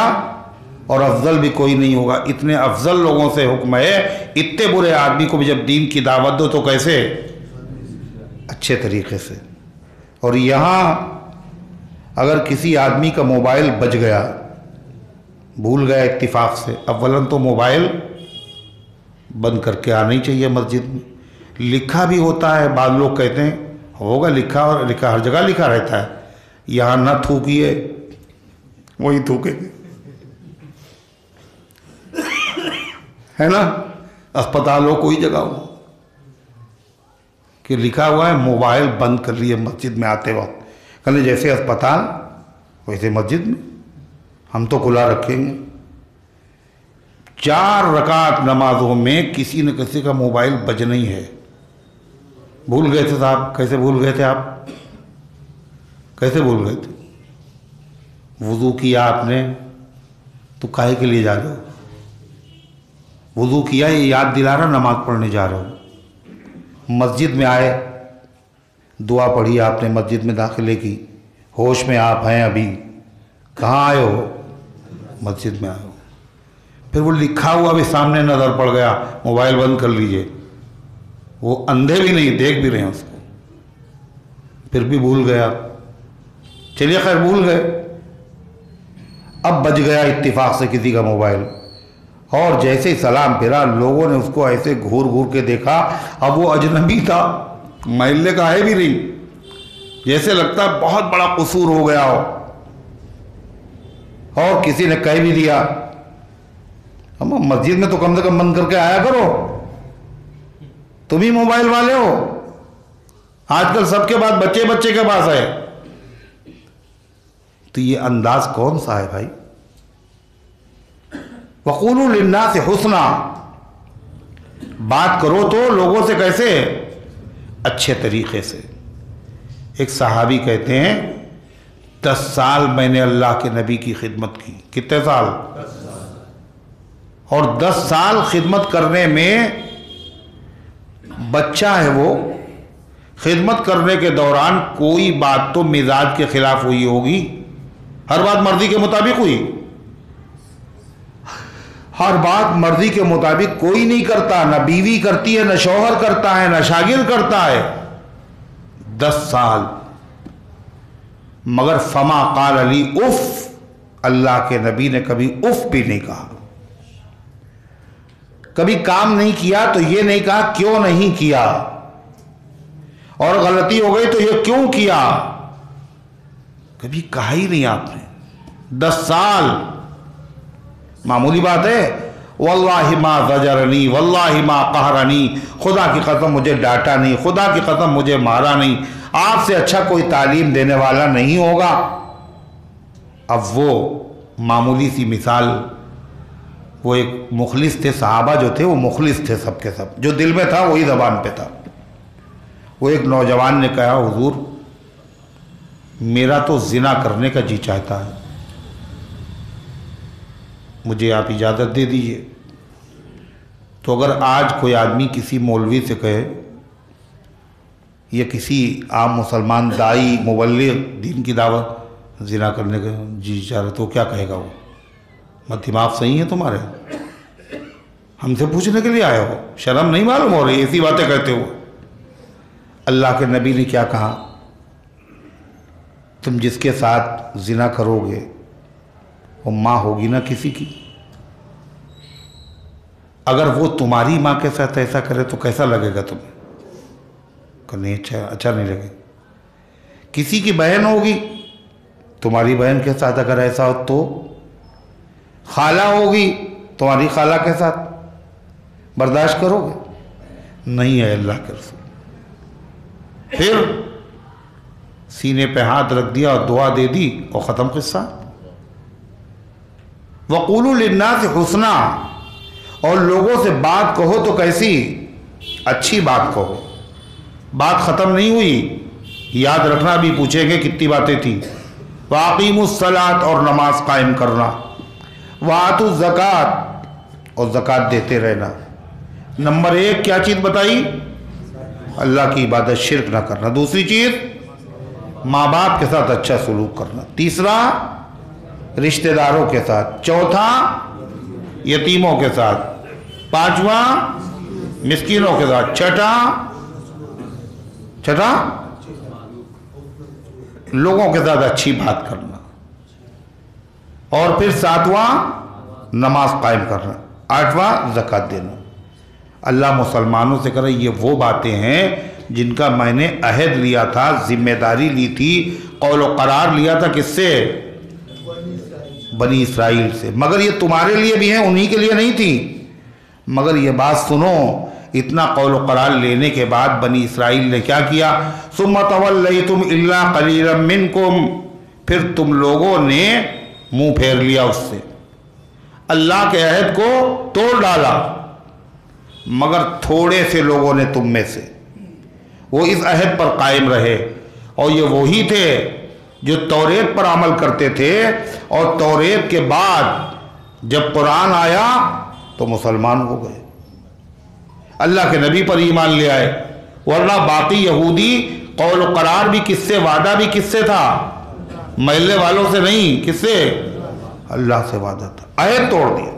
और अफजल भी कोई नहीं होगा। इतने अफजल लोगों से हुक्म है, इतने बुरे आदमी को भी जब दीन की दावत दो तो कैसे? अच्छे तरीके से। और यहाँ अगर किसी आदमी का मोबाइल बज गया, भूल गया इत्तिफाक से, अव्वलन तो मोबाइल बंद करके आना ही चाहिए मस्जिद में। लिखा भी होता है, बाद लोग कहते हैं होगा लिखा, और लिखा हर जगह लिखा रहता है, यहाँ न थूकिए, वही थूकेंगे, है ना? अस्पताल हो, कोई जगह हो कि लिखा हुआ है मोबाइल बंद कर लिए मस्जिद में आते वक्त। कहने जैसे अस्पताल वैसे मस्जिद में हम तो खुला रखेंगे। 4 रकात नमाजों में किसी न किसी का मोबाइल बजना ही है। भूल गए थे साहब? कैसे भूल गए थे आप? कैसे भूल गए थे? वुज़ू किया आपने तो काहे के लिए जा रहे हो? वुज़ू किया, ये याद दिला रहा नमाज पढ़ने जा रहे हो। मस्जिद में आए, दुआ पढ़ी आपने, मस्जिद में दाखिले की, होश में आप हैं अभी, कहाँ आए हो? मस्जिद में आए हो। फिर वो लिखा हुआ भी सामने नज़र पड़ गया, मोबाइल बंद कर लीजिए। वो अंधे भी नहीं, देख भी रहे हैं उसको, फिर भी भूल गया। चलिए खैर भूल गए, अब बज गया इत्तिफाक से किसी का मोबाइल, और जैसे ही सलाम फिरा लोगों ने उसको ऐसे घूर घूर के देखा। अब वो अजनबी था, महल्ले का है भी नहीं, जैसे लगता है बहुत बड़ा कसूर हो गया हो। और किसी ने कह भी दिया, हम मस्जिद में तो कम से कम बंद करके आया करो, तुम ही मोबाइल वाले हो। आजकल सबके पास, बच्चे बच्चे के पास है। तो ये अंदाज कौन सा है भाई? वक़ूलू लिन्नास हुस्ना, बात करो तो लोगों से कैसे? अच्छे तरीके से। एक सहाबी कहते हैं 10 साल मैंने अल्लाह के नबी की खिदमत की। कितने साल? 10 साल। और 10 साल खिदमत करने में, बच्चा है वो, खिदमत करने के दौरान कोई बात तो मिजाज के खिलाफ हुई होगी, हर बात मर्जी के मुताबिक हुई। हर बात मर्जी के मुताबिक कोई नहीं करता, ना बीवी करती है, ना शौहर करता है, ना शागिर्द करता है। 10 साल। मगर फमा काल अली उफ, अल्लाह के नबी ने कभी उफ भी नहीं कहा। कभी काम नहीं किया तो ये नहीं कहा क्यों नहीं किया, और गलती हो गई तो ये क्यों किया, कभी कहा ही नहीं आपने। 10 साल मामूली बात है। वल्लाहि मा ज़जरनी वल्लाहि मा कहरनी, खुदा की कसम मुझे डांटा नहीं, खुदा की कसम मुझे मारा नहीं। आपसे अच्छा कोई तालीम देने वाला नहीं होगा। अब वो मामूली सी मिसाल, वो एक मुखलिस थे, सहाबा जो थे वो मुखलिस थे सबके सब, जो दिल में था वही ज़बान पे था। वो एक नौजवान ने कहा, हुजूर मेरा तो जिना करने का जी चाहता है, मुझे आप इजाज़त दे दीजिए। तो अगर आज कोई आदमी किसी मौलवी से कहे या किसी आम मुसलमान दाई मुबल्लिग दीन की दावत, जिना करने का जी चाह रहे, तो क्या कहेगा वो? मत दिमाग सही है तुम्हारे? हमसे पूछने के लिए आए हो? शर्म नहीं मालूम हो रही ऐसी बातें कहते हो? अल्लाह के नबी ने क्या कहा? तुम जिसके साथ जिना करोगे वो माँ होगी ना किसी की, अगर वो तुम्हारी माँ के साथ ऐसा करे तो कैसा लगेगा तुम्हें? नहीं, अच्छा नहीं लगेगा। किसी की बहन होगी, तुम्हारी बहन के साथ अगर ऐसा हो तो, खाला होगी तुम्हारी खाला के साथ, बर्दाश्त करोगे? नहीं है अल्लाह के रसूल। फिर सीने पे हाथ रख दिया और दुआ दे दी और ख़त्म किस्सा। वक़ूलू लिन्नास हुस्ना, और लोगों से बात कहो तो कैसी? अच्छी बात कहो। बात ख़त्म नहीं हुई, याद रखना भी पूछेंगे कितनी बातें थी। वाक़ीमुस्सलात, और नमाज कायम करना। वातु ज़कात, और ज़कात देते रहना। नंबर 1 क्या चीज़ बताई? अल्लाह की इबादत, शिर्क ना करना। दूसरी चीज़ माँ बाप के साथ अच्छा सलूक करना। तीसरा रिश्तेदारों के साथ। चौथा यतीमों के साथ। पांचवा मिस्कीनों के साथ। छठा लोगों के साथ अच्छी बात करना। और फिर सातवां नमाज कायम करना। आठवां ज़कात देना। अल्लाह मुसलमानों से करे ये वो बातें हैं जिनका मैंने अहद लिया था, जिम्मेदारी ली थी, कौल व करार लिया था। किससे? बनी इसराइल से। मगर ये तुम्हारे लिए भी हैं, उन्हीं के लिए नहीं थी। मगर ये बात सुनो, इतना कौल व करार लेने के बाद बनी इसराइल ने क्या किया? सुम्मा तवल्लैतुम इल्ला कलीलन मिनकुम, फिर तुम लोगों ने मुंह फेर लिया उससे, अल्लाह के अहद को तोड़ डाला। मगर थोड़े से लोगों ने तुम में से वो इस अहद पर कायम रहे। और ये वही थे जो तौरेत पर अमल करते थे। और तौरेत के बाद जब कुरान आया तो मुसलमान हो गए, अल्लाह के नबी पर ईमान ले आए। वरना बाकी यहूदी कौल व करार भी किससे, वादा भी किससे था? महल्ले वालों से नहीं, किससे? अल्लाह से वादा था। अहद तोड़ दिया।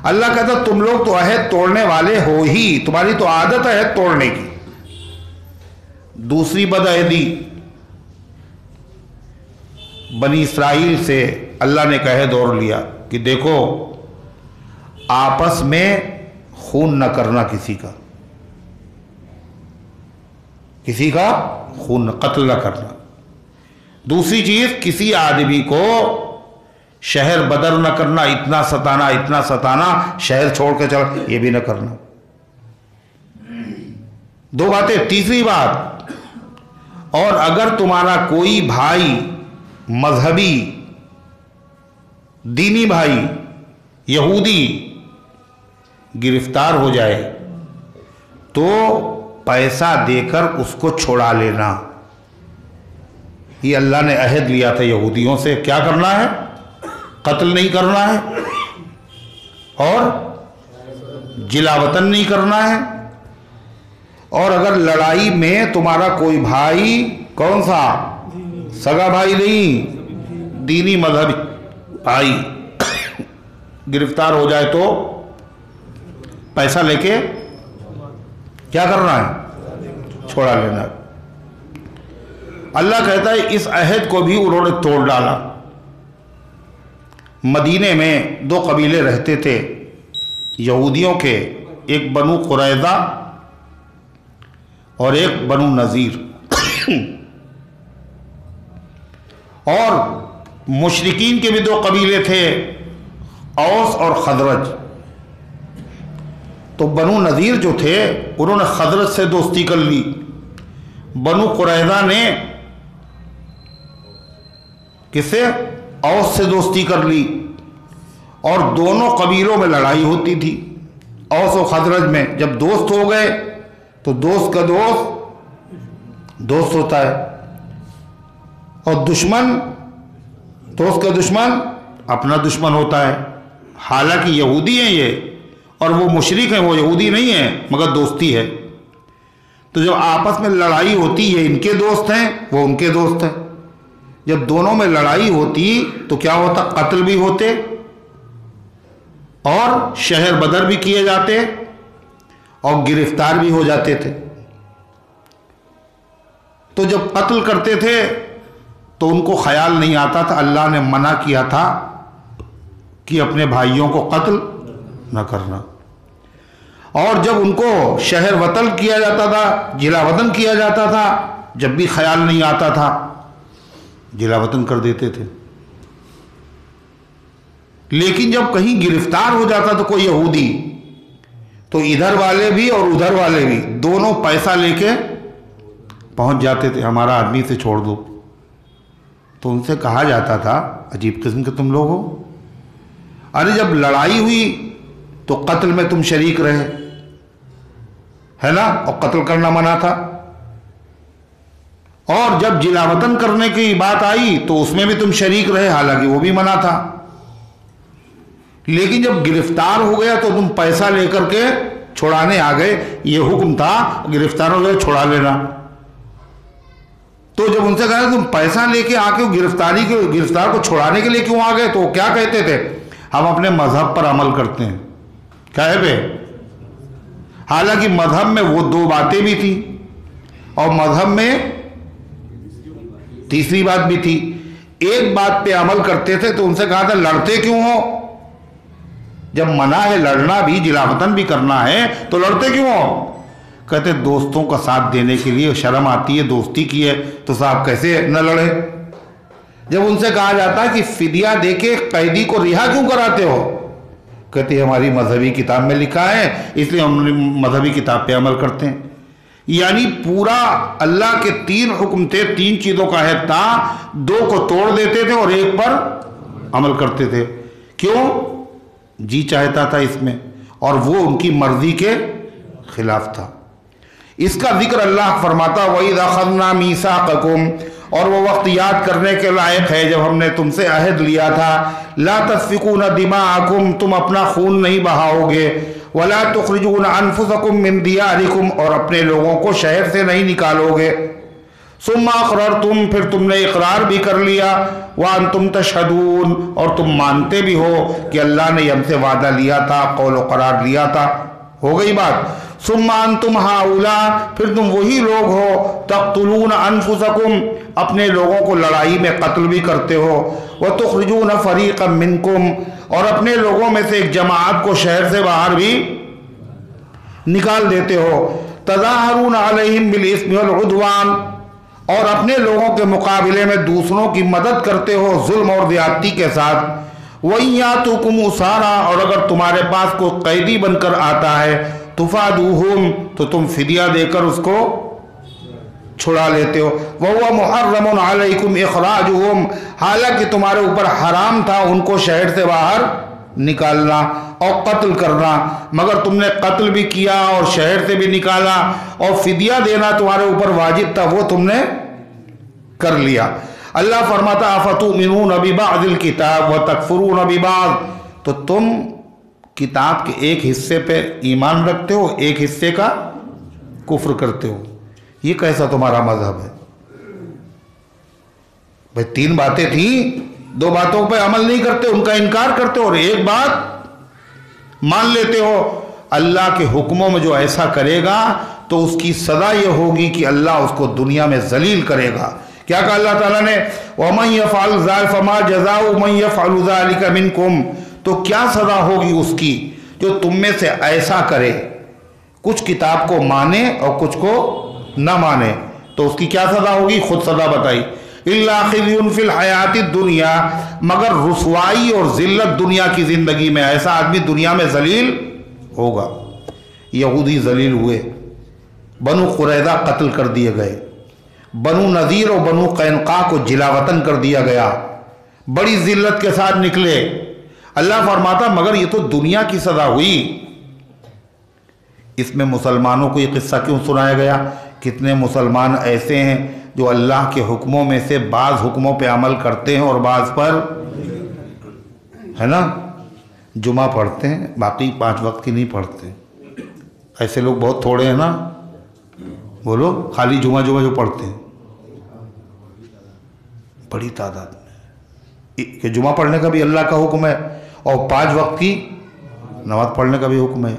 अल्लाह कहता तुम लोग तो अहद तोड़ने वाले हो ही, तुम्हारी तो आदत है अहद तोड़ने की। दूसरी बदअहदी बनी इसराइल से अल्लाह ने अहद और लिया कि देखो आपस में खून न करना, किसी का खून, कत्ल न करना। दूसरी चीज किसी आदमी को शहर बदर न करना, इतना सताना, शहर छोड़ के चल, ये भी न करना। दो बातें। तीसरी बात, और अगर तुम्हारा कोई भाई मजहबी दीनी भाई यहूदी गिरफ्तार हो जाए तो पैसा देकर उसको छुड़ा लेना। ये अल्लाह ने अहद लिया था यहूदियों से। क्या करना है? कत्ल नहीं करना है और जिलावतन नहीं करना है। और अगर लड़ाई में तुम्हारा कोई भाई, कौन सा? सगा भाई नहीं, दीनी मजहबी भाई गिरफ्तार हो जाए तो पैसा लेके क्या करना है? छोड़ा लेना। अल्लाह कहता है इस अहद को भी उन्होंने तोड़ डाला। मदीने में 2 कबीले रहते थे यहूदियों के, एक बनु कुरैज़ा और एक बनु नज़ीर। और मुशरिकीन के भी 2 कबीले थे, औस और खजरज। तो बनु नज़ीर जो थे उन्होंने खजरज से दोस्ती कर ली, बनु कुरैज़ा ने किससे? औस से दोस्ती कर ली। और दोनों कबीलों में लड़ाई होती थी। औस और खजरज में जब दोस्त हो गए तो दोस्त का दोस्त होता है, और दुश्मन, दोस्त का दुश्मन अपना दुश्मन होता है। हालांकि यहूदी हैं ये और वो मुशरिक हैं, वो यहूदी नहीं है मगर दोस्ती है। तो जब आपस में लड़ाई होती है, इनके दोस्त हैं वो उनके दोस्त हैं, जब दोनों में लड़ाई होती तो क्या होता? कत्ल भी होते और शहर बदर भी किए जाते और गिरफ्तार भी हो जाते थे। तो जब कत्ल करते थे तो उनको ख्याल नहीं आता था, अल्लाह ने मना किया था कि अपने भाइयों को कत्ल न करना। और जब उनको शहर वतन किया जाता था, जिला वतन किया जाता था, जब भी ख्याल नहीं आता था जिला वतन कर देते थे। लेकिन जब कहीं गिरफ्तार हो जाता तो कोई यहूदी, तो इधर वाले भी और उधर वाले भी दोनों पैसा लेके पहुंच जाते थे, हमारा आदमी से छोड़ दो। तो उनसे कहा जाता था, अजीब किस्म के तुम लोग हो, अरे जब लड़ाई हुई तो कत्ल में तुम शरीक रहे, है ना, और कत्ल करना मना था। और जब जिलावतन करने की बात आई तो उसमें भी तुम शरीक रहे, हालांकि वो भी मना था। लेकिन जब गिरफ्तार हो गया तो तुम पैसा लेकर के छुड़ाने आ गए, ये हुक्म था गिरफ्तार हो गए छुड़ा लेना। तो जब उनसे कहा तुम पैसा लेके आके गिरफ्तार को छुड़ाने के लिए क्यों आ गए, तो क्या कहते थे, हम अपने मजहब पर अमल करते हैं। क्या है बे? हालांकि मजहब में वो दो बातें भी थी और मजहब में तीसरी बात भी थी। एक बात पे अमल करते थे तो उनसे कहा था लड़ते क्यों हो, जब मना है लड़ना भी, जिलावतन भी करना है तो लड़ते क्यों हो? कहते दोस्तों का साथ देने के लिए, शर्म आती है, दोस्ती की है तो साहब कैसे न लड़े। जब उनसे कहा जाता कि फिदिया देके कैदी को रिहा क्यों कराते हो, कहते हमारी मजहबी किताब में लिखा है इसलिए हम मजहबी किताब पे अमल करते हैं। यानी पूरा अल्लाह के 3 हुक्म थे, 3 चीज़ों का है था, 2 को तोड़ देते थे और 1 पर अमल करते थे। क्यों? जी चाहता था इसमें और वो उनकी मर्जी के खिलाफ था। इसका जिक्र अल्लाह फरमाता वही अखज़ना मीसाक़कुम, और वो वक्त याद करने के लायक है जब हमने तुमसे अहद लिया था, ला तस्फ़िकून दिमाअकुम, तुम अपना खून नहीं बहाओगे, वला तुखरिजून अनफुसकुम मिन दियारिकुम, और अपने लोगों को शहर से नहीं निकालोगे, सुम्मा अक़ररतुम, फिर तुमने इकरार भी कर लिया, व अंतुम तशहदून, और तुम मानते भी हो कि अल्लाह ने हमसे वादा लिया था, कौल व करार लिया था। हो गई बात। सुम्मा अंतुम हाउला, फिर तुम वही लोग हो, तक़्तुलून अनफुसकुम, अपने लोगों को लड़ाई में कत्ल भी करते हो, व तुखरिजून फ़रीक़म मिनकुम, और अपने लोगों में से एक जमात को शहर से बाहर भी निकाल देते हो, तज़ाहरून अलैहिम बिल इस्मि वल उद्वान, और अपने लोगों के मुकाबले में दूसरों की मदद करते हो जुल्म और ज़्यादती के साथ। वहीं यातुकुम उसारा, और अगर तुम्हारे पास कोई कैदी बनकर आता है, तुफादूहुम, तो तुम फिदिया देकर उसको छुड़ा लेते हो। वहुवा मुहर्रमुन अलैकुम इखराजुहुम, हालांकि तुम्हारे ऊपर हराम था उनको शहर से बाहर निकालना और कत्ल करना, मगर तुमने कत्ल भी किया और शहर से भी निकाला, और फिदिया देना तुम्हारे ऊपर वाजिब था, वो तुमने कर लिया। अल्लाह फरमाता अफतुमिनून बिबादिल किताब व तकफुरून बिबाद, तो तुम किताब के एक हिस्से पे ईमान रखते हो, एक हिस्से का कुफ्र करते हो। ये कैसा तुम्हारा मजहब है भाई? 3 बातें थी, 2 बातों पे अमल नहीं करते, उनका इनकार करते हो, और एक बात मान लेते हो। अल्लाह के हुक्मों में जो ऐसा करेगा तो उसकी सजा ये होगी कि अल्लाह उसको दुनिया में जलील करेगा। क्या कहा अल्लाह ताला ने, वमन यफ़अल ज़ालिका फमा जज़ाउ मन यफ़अलु ज़ालिका मिनकुम, तो क्या सजा होगी उसकी जो तुम में से ऐसा करे, कुछ किताब को माने और कुछ को न माने, तो उसकी क्या सजा होगी? खुद सजा बताई, इल्ला खिज़्युन फिल हयातिद दुनिया, मगर रुसवाई और जिल्लत दुनिया की जिंदगी में, ऐसा आदमी दुनिया में जलील होगा। यहूदी जलील हुए, बनु कुरैज़ा कत्ल कर दिए गए, बनु नज़ीर और बनु कैनुका को जिलावतन कर दिया गया, बड़ी जिल्लत के साथ निकले। अल्लाह फरमाता मगर ये तो दुनिया की सजा हुई। इसमें मुसलमानों को ये किस्सा क्यों सुनाया गया? कितने मुसलमान ऐसे हैं जो अल्लाह के हुक्मों में से बाज़ हुक्मों पे अमल करते हैं और बाज़ पर, है ना, जुमा पढ़ते हैं, बाकी 5 वक्त की नहीं पढ़ते। ऐसे लोग बहुत थोड़े हैं ना, बोलो, खाली जुमा जो पढ़ते हैं, बड़ी तादाद में। कि जुमा पढ़ने का भी अल्लाह का हुक्म है और 5 वक्त की नमाज पढ़ने का भी हुक्म है,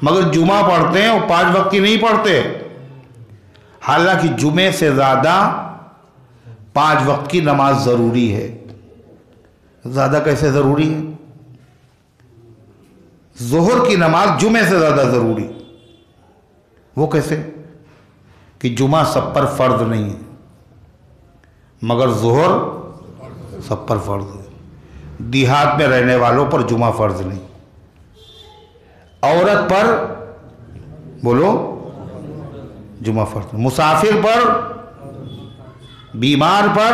मगर जुमा पढ़ते हैं और 5 वक्त की नहीं पढ़ते। हालांकि जुमे से ज़्यादा 5 वक्त की नमाज ज़रूरी है। ज़्यादा कैसे ज़रूरी है? ज़ोहर की नमाज जुमे से ज़्यादा ज़रूरी। वो कैसे? कि जुमा सब पर फ़र्ज नहीं है, मगर ज़ोहर सब पर फ़र्ज है। देहात में रहने वालों पर जुमा फ़र्ज नहीं, औरत पर बोलो जुमा फ़र्ज, मुसाफिर पर, बीमार पर,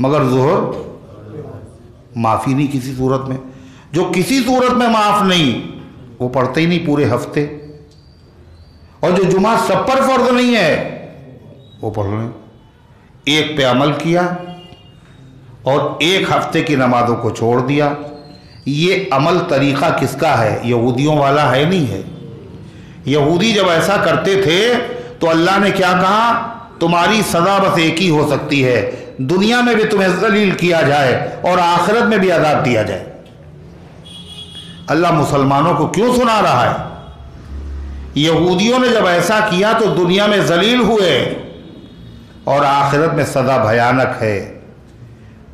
मगर ज़ोहर माफ़ी नहीं किसी सूरत में। जो किसी सूरत में माफ़ नहीं वो पढ़ते ही नहीं पूरे हफ्ते, और जो जुमा सब पर फ़र्ज नहीं है वो पढ़ रहे हैं। एक पे अमल किया और 1 हफ्ते की नमाज़ों को छोड़ दिया, ये अमल तरीक़ा किसका है? यहूदियों वाला है, नहीं है। यहूदी जब ऐसा करते थे तो अल्लाह ने क्या कहा? तुम्हारी सज़ा बस एक ही हो सकती है, दुनिया में भी तुम्हें ज़लील किया जाए और आखिरत में भी अज़ाब दिया जाए। अल्लाह मुसलमानों को क्यों सुना रहा है? यहूदियों ने जब ऐसा किया तो दुनिया में ज़लील हुए और आखिरत में सज़ा भयानक है।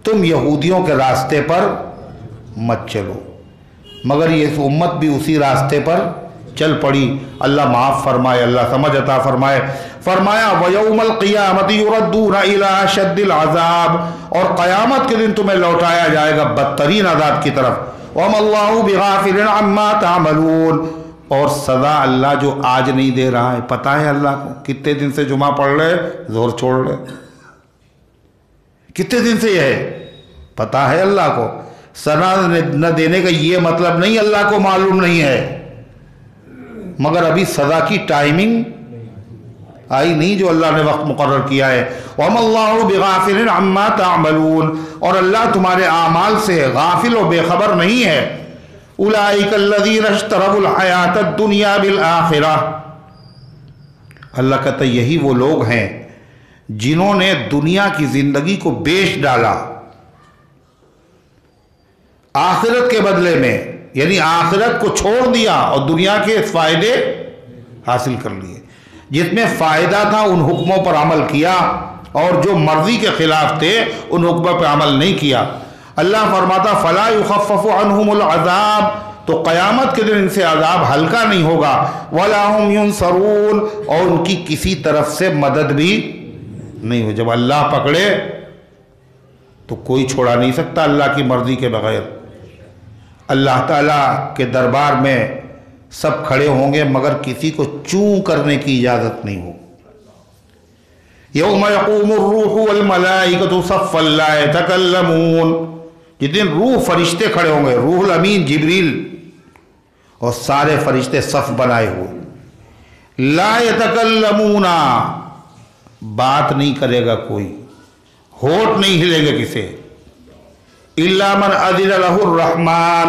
तुम यहूदियों के रास्ते पर मत चलो। मगर ये उम्मत भी उसी रास्ते पर चल पड़ी। अल्लाह माफ़ फरमाए, अल्लाह समझ अता फरमाए। फरमाया वयौमल क़ियामति युरद्दूना इला अशद्दिल अज़ाब, और क़यामत के दिन तुम्हें लौटाया जाएगा बदतरीन अज़ाब की तरफ। वमल्लाहु बिगाफिलिन अम्मा तामलून, और सज़ा अल्लाह जो आज नहीं दे रहा है, पता है अल्लाह को। कितने दिन से जुमा पढ़ रहे, जोर छोड़ रहे, कितने दिन से यह है, पता है अल्लाह को। सज़ा न देने का ये मतलब नहीं अल्लाह को मालूम नहीं है, मगर अभी सज़ा की टाइमिंग आई नहीं जो अल्लाह ने वक्त मुकर्रर किया है। वमल्लाहु बिगाफिलिन अम्मा तामलून, और अल्लाह तुम्हारे आमाल से गाफिल और बेखबर नहीं है। उलाइकल्लज़ीना इश्तरौल हयातद दुनिया बिल आखिरह, अल्लाह कहता यही वो लोग हैं जिन्होंने दुनिया की जिंदगी को बेच डाला आखिरत के बदले में, यानी आखिरत को छोड़ दिया और दुनिया के फायदे हासिल कर लिए। जिसमें फ़ायदा था उन हुक्मों पर अमल किया, और जो मर्जी के खिलाफ थे उन हुक्मों पर अमल नहीं किया। अल्लाह फरमाता फला युखफ़फ़ु अन्हुमुल अज़ाब, तो क़यामत के दिन इनसे अज़ाब हल्का नहीं होगा। वला हुम युनसरून, और उनकी किसी तरफ से मदद भी नहीं हो। जब अल्लाह पकड़े तो कोई छोड़ा नहीं सकता अल्लाह की मर्जी के बगैर। अल्लाह ताला के दरबार में सब खड़े होंगे, मगर किसी को चूं करने की इजाज़त नहीं हो। यौम यक़ूमुर रूहु वल मलाइकतु सफ़्फ़न ला यतकल्लमून, जिस दिन रूह फरिश्ते खड़े होंगे, रूहुल अमीन जिब्रील और सारे फरिश्ते सफ़ बनाए हुए। ला यतकल्लमूना, बात नहीं करेगा कोई, होठ नहीं हिलेंगे किसे। इल्ला मन अज़िन लहुर रहमान,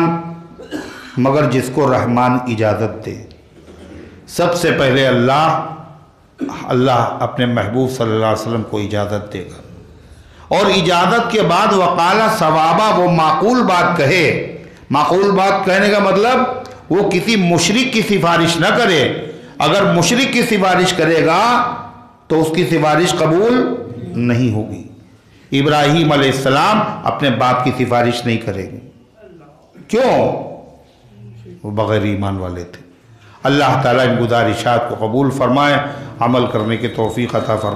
मगर जिसको रहमान इजाज़त दे। सबसे पहले अल्लाह अपने महबूब सल्लल्लाहु अलैहि वसल्लम को इजाज़त देगा, और इजाज़त के बाद वक़ाला सवाबा, वो माकूल बात कहे। माकूल बात कहने का मतलब वो किसी मुशरिक की सिफारिश न करे। अगर मुशरिक की सिफारिश करेगा तो उसकी सिफारिश कबूल नहीं होगी। इब्राहीम अलैहिस्सलाम अपने बाप की सिफारिश नहीं करेंगे। क्यों? वो बग़ैर ईमान वाले थे। अल्लाह ताला इन गुज़ारिशात को कबूल फरमाए, अमल करने की तौफ़ीक़ अता फरमाए।